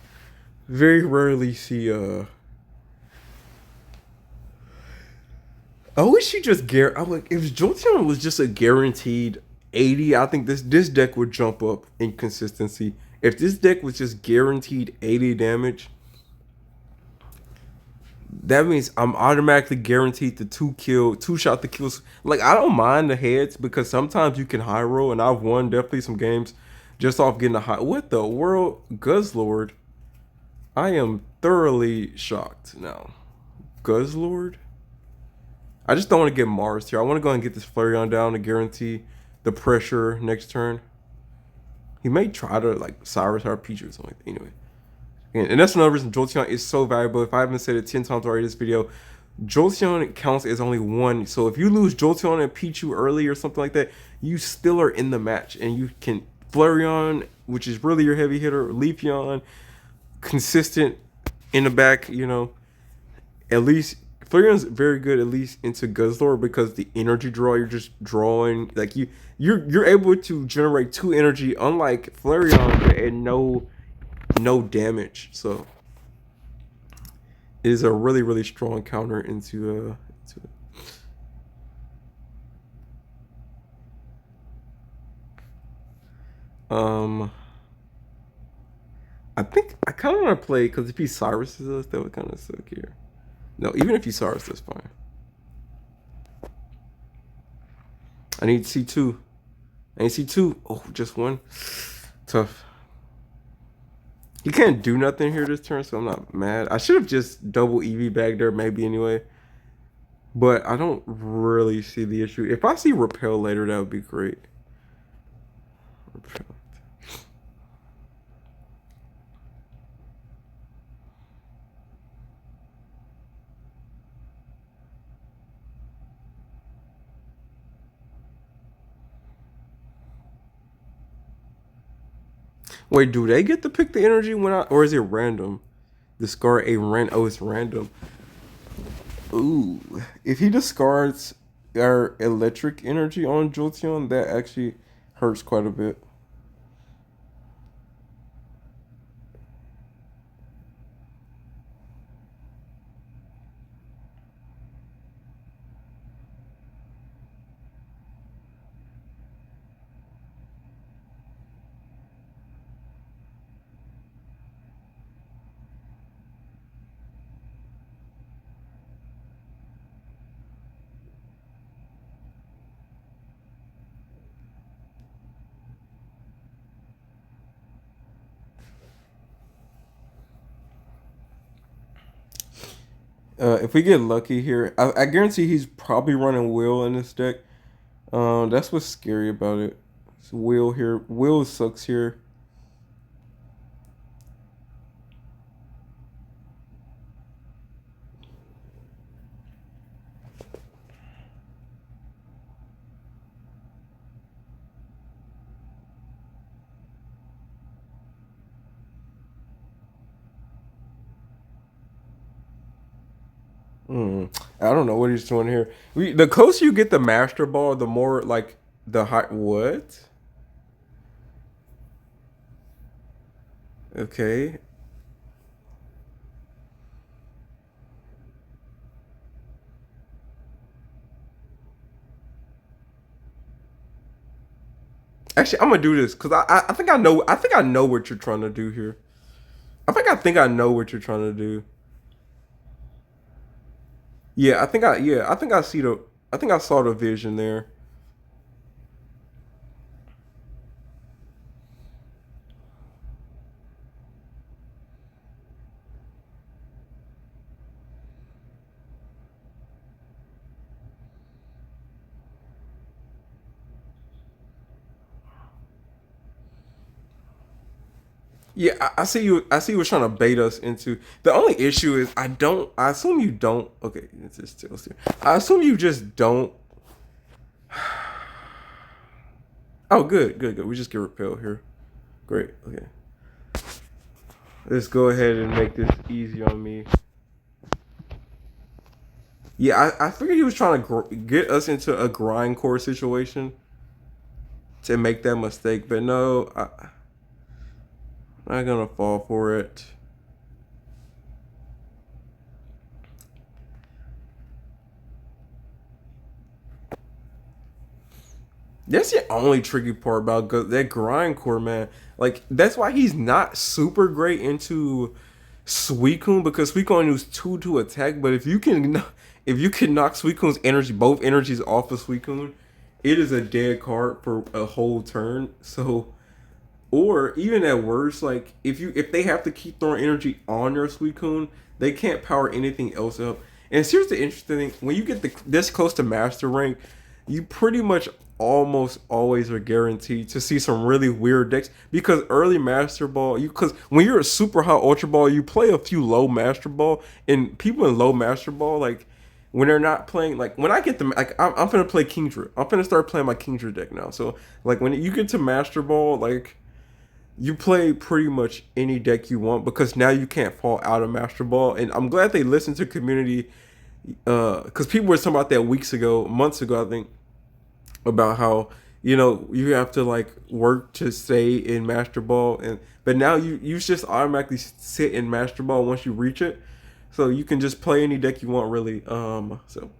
very rarely see. I wish you just I'm like, if Jolteon was just a guaranteed 80, I think this deck would jump up in consistency. If this deck was just guaranteed 80 damage, that means I'm automatically guaranteed the 2 shot the kills. Like, I don't mind the heads because sometimes you can high roll, and I've won definitely some games just off getting a high. What the world, Guzzlord? I am thoroughly shocked now. Guzzlord? I just don't want to get Mars here. I want to go ahead and get this Flareon down to guarantee the pressure next turn. He may try to like Cyrus or Pichu or something like that. Anyway. And that's another reason Jolteon is so valuable. If I haven't said it 10 times already in this video, Jolteon counts as only one. So if you lose Jolteon and Pichu early or something like that, you still are in the match. And you can Flareon, which is really your heavy hitter, Leafeon, consistent in the back, at least Flareon's very good at least into Guzzlord because the energy draw, you're just drawing like you're able to generate 2 energy unlike Flareon and no damage. So it is a really really strong counter into it. I think I kind of want to play because if he Cyruses us, that would kind of suck here. No, even if he Cyrus, that's fine. I need C2. I need C2. Oh, just one. Tough. He can't do nothing here this turn, so I'm not mad. I should have just double Eevee back there, maybe anyway. But I don't really see the issue. If I see Repel later, that would be great. Repel. Wait, do they get to pick the energy or is it random? Discard a oh, it's random. Ooh, if he discards our electric energy on Jolteon, that actually hurts quite a bit. If we get lucky here, I guarantee he's probably running Will in this deck. That's what's scary about it. It's Will here. Will sucks here. I don't know what he's doing here. The closer you get the Master Ball, the more like the high. What? Okay. Actually, I'm gonna do this because I think I know. I think I know what you're trying to do here. I know what you're trying to do. Yeah, I think I see the. I think I saw the vision there. Yeah, I see you. I see you were trying to bait us into. The only issue is I don't. I assume you don't. Okay, it's just still. I assume you just don't. Oh, good, good, good. We just get repelled here. Great. Okay. Let's go ahead and make this easy on me. Yeah, I figured he was trying to get us into a grindcore situation to make that mistake, but no, I'm not gonna fall for it. That's the only tricky part about that grindcore, man. Like that's why he's not super great into Suicune because Suicune uses two to attack. But if you can knock Suicune's energy, both energies off of Suicune, it is a dead card for a whole turn. So, or even at worst, like if they have to keep throwing energy on their Suicune, they can't power anything else up. And here's the interesting thing: when you get this close to Master Rank, you pretty much almost always are guaranteed to see some really weird decks because early Master Ball, you because when you're a super high Ultra Ball, you play a few low Master Ball, and people in low Master Ball like when they're not playing like when I get them like I'm gonna play Kingdra. I'm gonna start playing my Kingdra deck now. So like when you get to Master Ball, like you play pretty much any deck you want because now you can't fall out of Master Ball. And I'm glad they listened to community because people were talking about that weeks ago, months ago, I think, about how you have to like work to stay in Master Ball, and but now you just automatically sit in Master Ball once you reach it, so you can just play any deck you want really. So,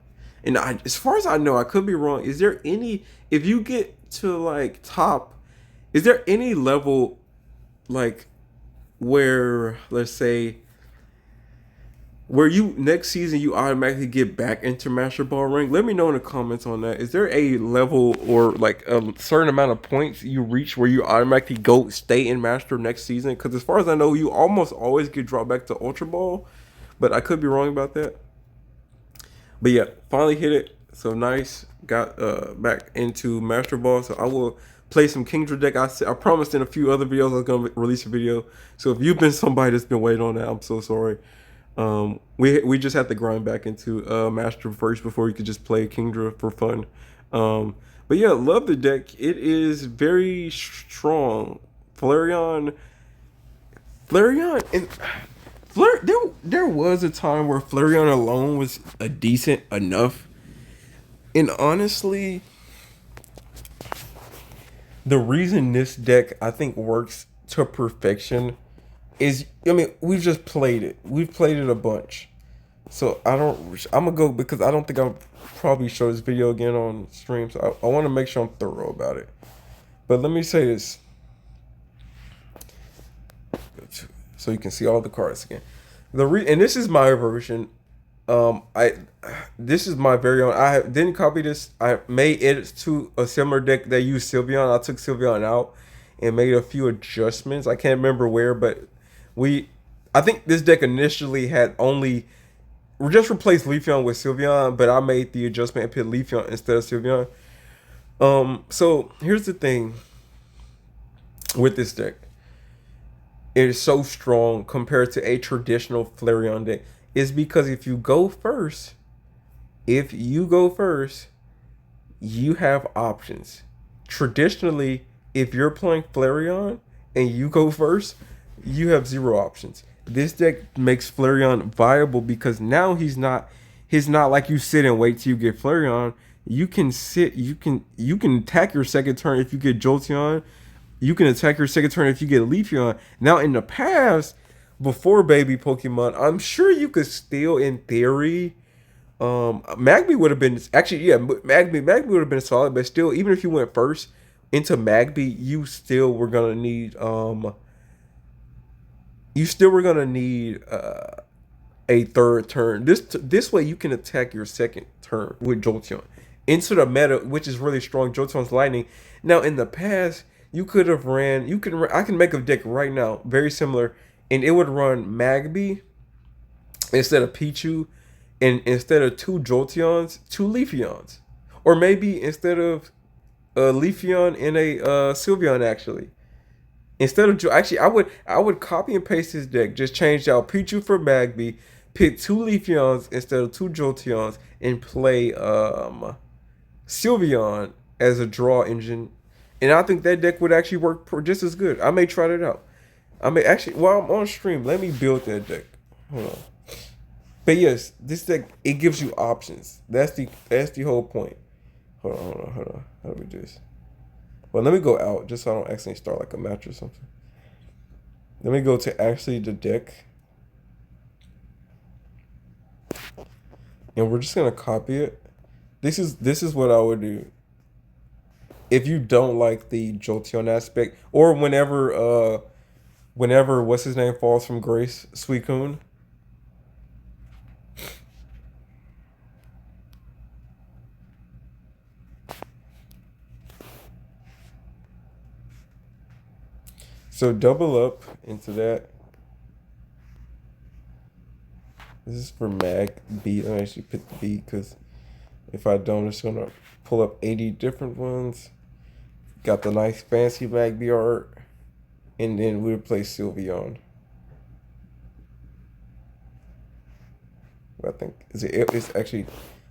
and as far as I know, I could be wrong. Is there any if you get to like top? Is there any level like where let's say where you next season you automatically get back into Master Ball rank? Let me know in the comments on that. Is there a level or like a certain amount of points you reach where you automatically go stay in Master next season? Because as far as I know, you almost always get dropped back to Ultra Ball, but I could be wrong about that. But yeah, finally hit it. So nice. Got back into Master Ball. So I will play some Kingdra deck. I promised in a few other videos I was gonna release a video. So if you've been somebody that's been waiting on that, I'm so sorry. We just had to grind back into Master first before we could just play Kingdra for fun. But yeah, love the deck. It is very strong. Flareon, and there was a time where Flareon alone was a decent enough. And honestly, the reason this deck I think works to perfection is I mean we've just played it. We've played it a bunch. So I'm gonna go because I don't think I'll probably show this video again on stream. So I want to make sure I'm thorough about it. But let me say this, so you can see all the cards again. And this is my version. I this is my very own. Didn't copy this. I made edits to a similar deck that used Sylveon. I took Sylveon out and made a few adjustments. I can't remember where, but I think this deck initially had only we just replaced Leafeon with Sylveon, but I made the adjustment and put Leafeon instead of Sylveon. So here's the thing with this deck. It is so strong compared to a traditional Flareon deck. Is because if you go first, you have options. Traditionally, if you're playing Flareon and you go first, you have zero options. This deck makes Flareon viable because now he's not like you sit and wait till you get Flareon. You can attack your second turn if you get Jolteon. You can attack your second turn if you get Leafeon. Now in the past, before baby Pokemon, I'm sure you could still in theory Magby would have been actually yeah, Magby would have been solid, but still, even if you went first into Magby, you still were gonna need a third turn. This way you can attack your second turn with Jolteon into the meta, which is really strong. Jolteon's lightning. Now in the past, you could have ran. I can make a deck right now, very similar, and it would run Magby instead of Pichu, and instead of two Jolteons, two Leafeons, or maybe instead of a Leafeon and a Sylveon actually. Instead of actually, I would copy and paste this deck. Just change out Pichu for Magby, pick two Leafeons instead of two Jolteons, and play Sylveon as a draw engine. And I think that deck would actually work just as good. I may try that out. I may actually, while I'm on stream, let me build that deck. Hold on. But yes, this deck, it gives you options. That's the whole point. Hold on. How do we do this? Well, let me go out just so I don't accidentally start like a match or something. Let me go to actually the deck. And we're just gonna copy it. This is what I would do. If you don't like the Jolteon aspect, or whenever what's his name falls from grace, Suicune. So double up into that. This is for Mag B. Let me actually pick the B because if I don't, it's gonna pull up 80 different ones. Got the nice fancy Mag B art, and then we'll play Sylveon. I think it's actually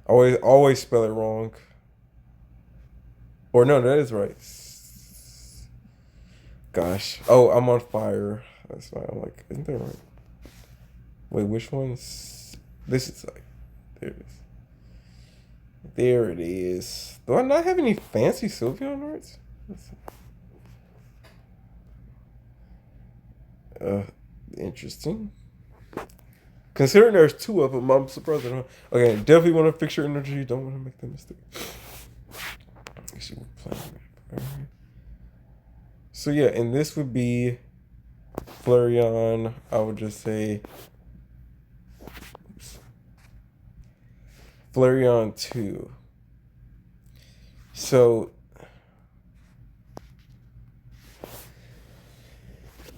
always spell it wrong. Or no, that is right. Gosh. Oh, I'm on fire. That's why I'm like, isn't that right? Wait, which one's this is like there it is. There it is. Do I not have any fancy Sylveon arts? Interesting. Considering there's two of them, I'm surprised I don't. Okay, definitely want to fix your energy. Don't want to make that mistake. Actually, we're playing. So yeah, and this would be Flareon. I would just say Flareon 2. So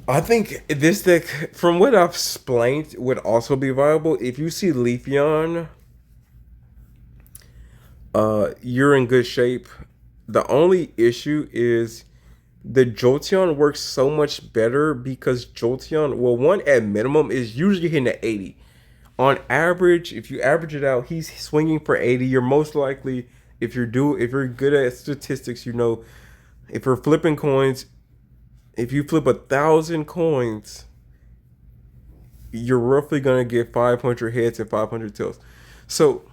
I think this deck, from what I've explained, would also be viable. If you see Leafeon, you're in good shape. The only issue is the Jolteon works so much better because Jolteon, well, one at minimum is usually hitting at 80. On average, if you average it out, he's swinging for 80. You're most likely, if you're good at statistics, you know, if you're flipping coins, if you flip 1,000 coins, you're roughly gonna get 500 heads and 500 tails. So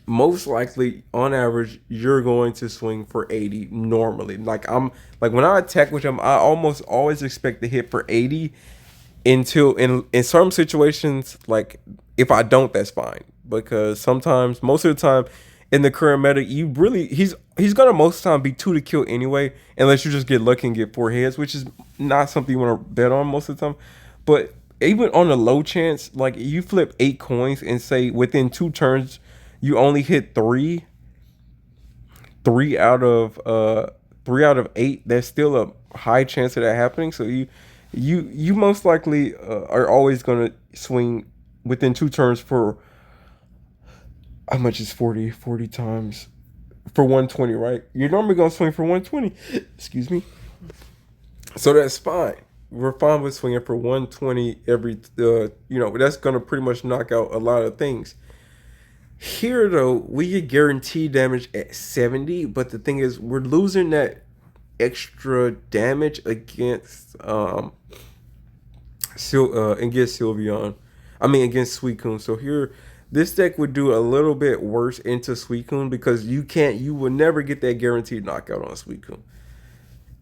most likely, on average, you're going to swing for 80 normally. Like when I attack with him, I almost always expect to hit for 80. Until in some situations, like if I don't, that's fine, because sometimes, most of the time in the current meta, he's gonna most of the time be 2 to kill anyway, unless you just get lucky and get 4 hits, which is not something you want to bet on most of the time. But even on a low chance, like you flip 8 coins and say within 2 turns you only hit 3 out of 8, there's still a high chance of that happening. So you most likely are always going to swing within 2 turns for how much is 40 times for 120, right? You're normally going to swing for 120. Excuse me. So that's fine. We're fine with swinging for 120 every, that's going to pretty much knock out a lot of things. Here, though, we get guaranteed damage at 70, but the thing is, we're losing that extra damage against Sylveon. Against Suicune. So here, this deck would do a little bit worse into Suicune because you will never get that guaranteed knockout on Suicune.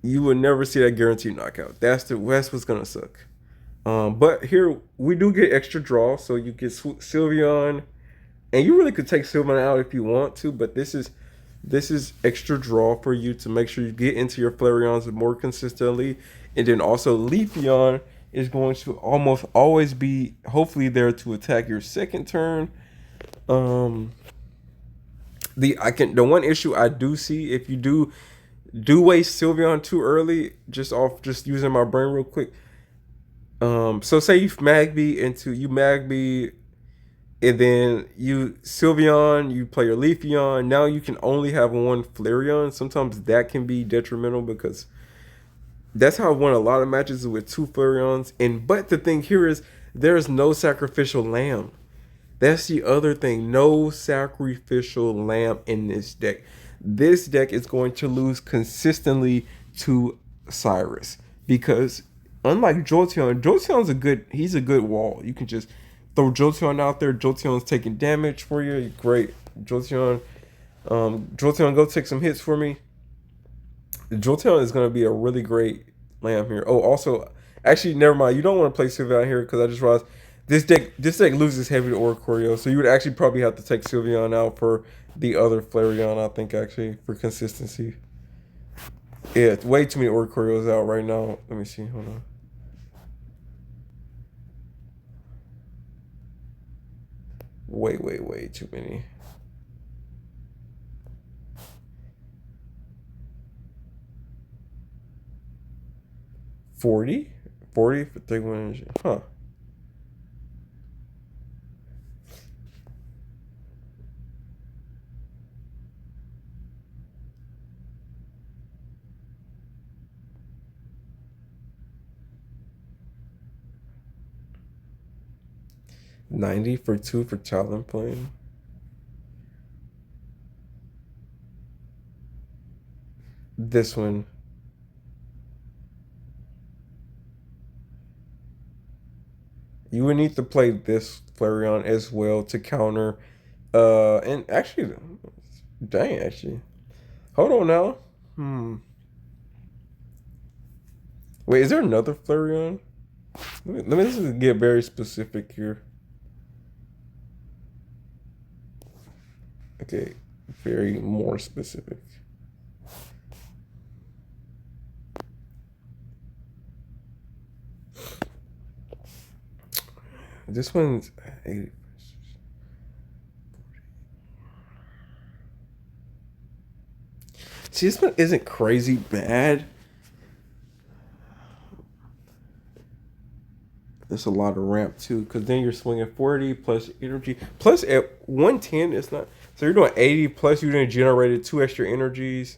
You will never see that guaranteed knockout. That's what's gonna suck. But here we do get extra draw, so you get Sylveon, and you really could take Sylveon out if you want to. But this is This is extra draw for you to make sure you get into your Flareons more consistently. And then also Leafeon is going to almost always be hopefully there to attack your second turn. Um the one issue I do see if you do waste Sylveon too early, just using my brain real quick. So say you Magby and then you Sylveon, you play your Leafeon. Now you can only have one Flareon. Sometimes that can be detrimental because that's how I won a lot of matches with two Flareons. And but the thing here is there's no sacrificial lamb. That's the other thing. No sacrificial lamb in this deck. This deck is going to lose consistently to Cyrus because unlike Jolteon's he's a good wall. You can just throw Jolteon out there. Jolteon's taking damage for you. Great. Jolteon, go take some hits for me. Jolteon is going to be a really great lamb here. Oh, also, actually, never mind. You don't want to play Sylveon here because I just realized this deck loses heavy to Oricorio, so you would actually probably have to take Sylveon out for the other Flareon, I think, actually, for consistency. Yeah, it's way too many Oricorios out right now. Let me see. Hold on. Way too many. 40? 40 for 31 energy. Huh. $90 for 2 for Talonflame. This one. You would need to play this Flareon as well to counter. And actually, dang, actually. Hold on now. Wait, is there another Flareon? Let me just get very specific here. Okay, very more specific. This one's 80. See, this one isn't crazy bad. There's a lot of ramp too, because then you're swinging 40 plus energy. Plus at 110, it's not. So you're doing 80 plus you're going to generate 2 extra energies.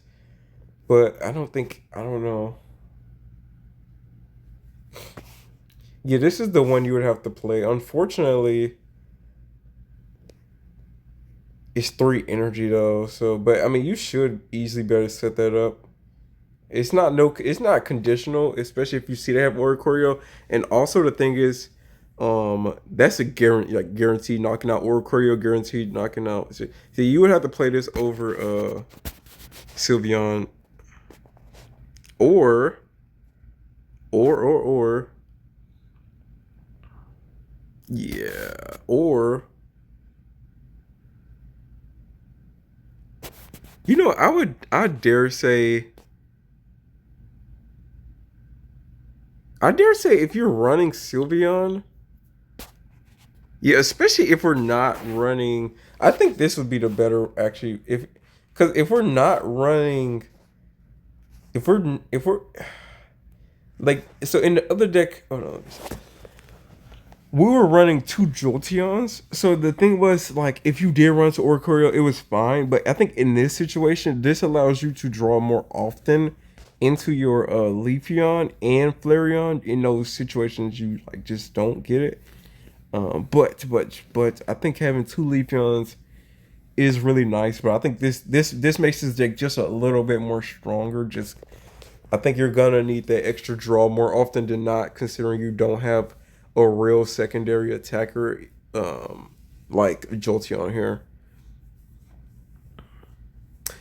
But I don't know. Yeah, this is the one you would have to play. Unfortunately, it's 3 energy though. So, but I mean, you should easily be able to set that up. It's not conditional, especially if you see they have Oricorio. And also the thing is, that's a guaranteed knocking out Oricorio, guaranteed knocking out. So you would have to play this over Sylveon, or yeah, or I dare say if you're running Sylveon, yeah, especially if we're not running, I think this would be the better actually because if we're not running, if we're like so in the other deck, oh no, we were running 2 Jolteons. So the thing was like if you did run to Oricorio, it was fine. But I think in this situation, this allows you to draw more often into your Leafeon and Flareon. In those situations, you like just don't get it. But I think having 2 Leafeons is really nice. But I think this makes this deck just a little bit more stronger. Just I think you're gonna need that extra draw more often than not, considering you don't have a real secondary attacker like Jolteon here.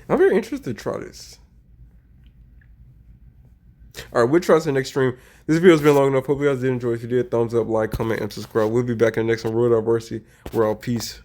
I'm very interested to try this. All right, we'll try this in the next stream. This video's been long enough. Hope you guys did enjoy. If you did, thumbs up, like, comment, and subscribe. We'll be back in the next one. World Diversity. We're all peace.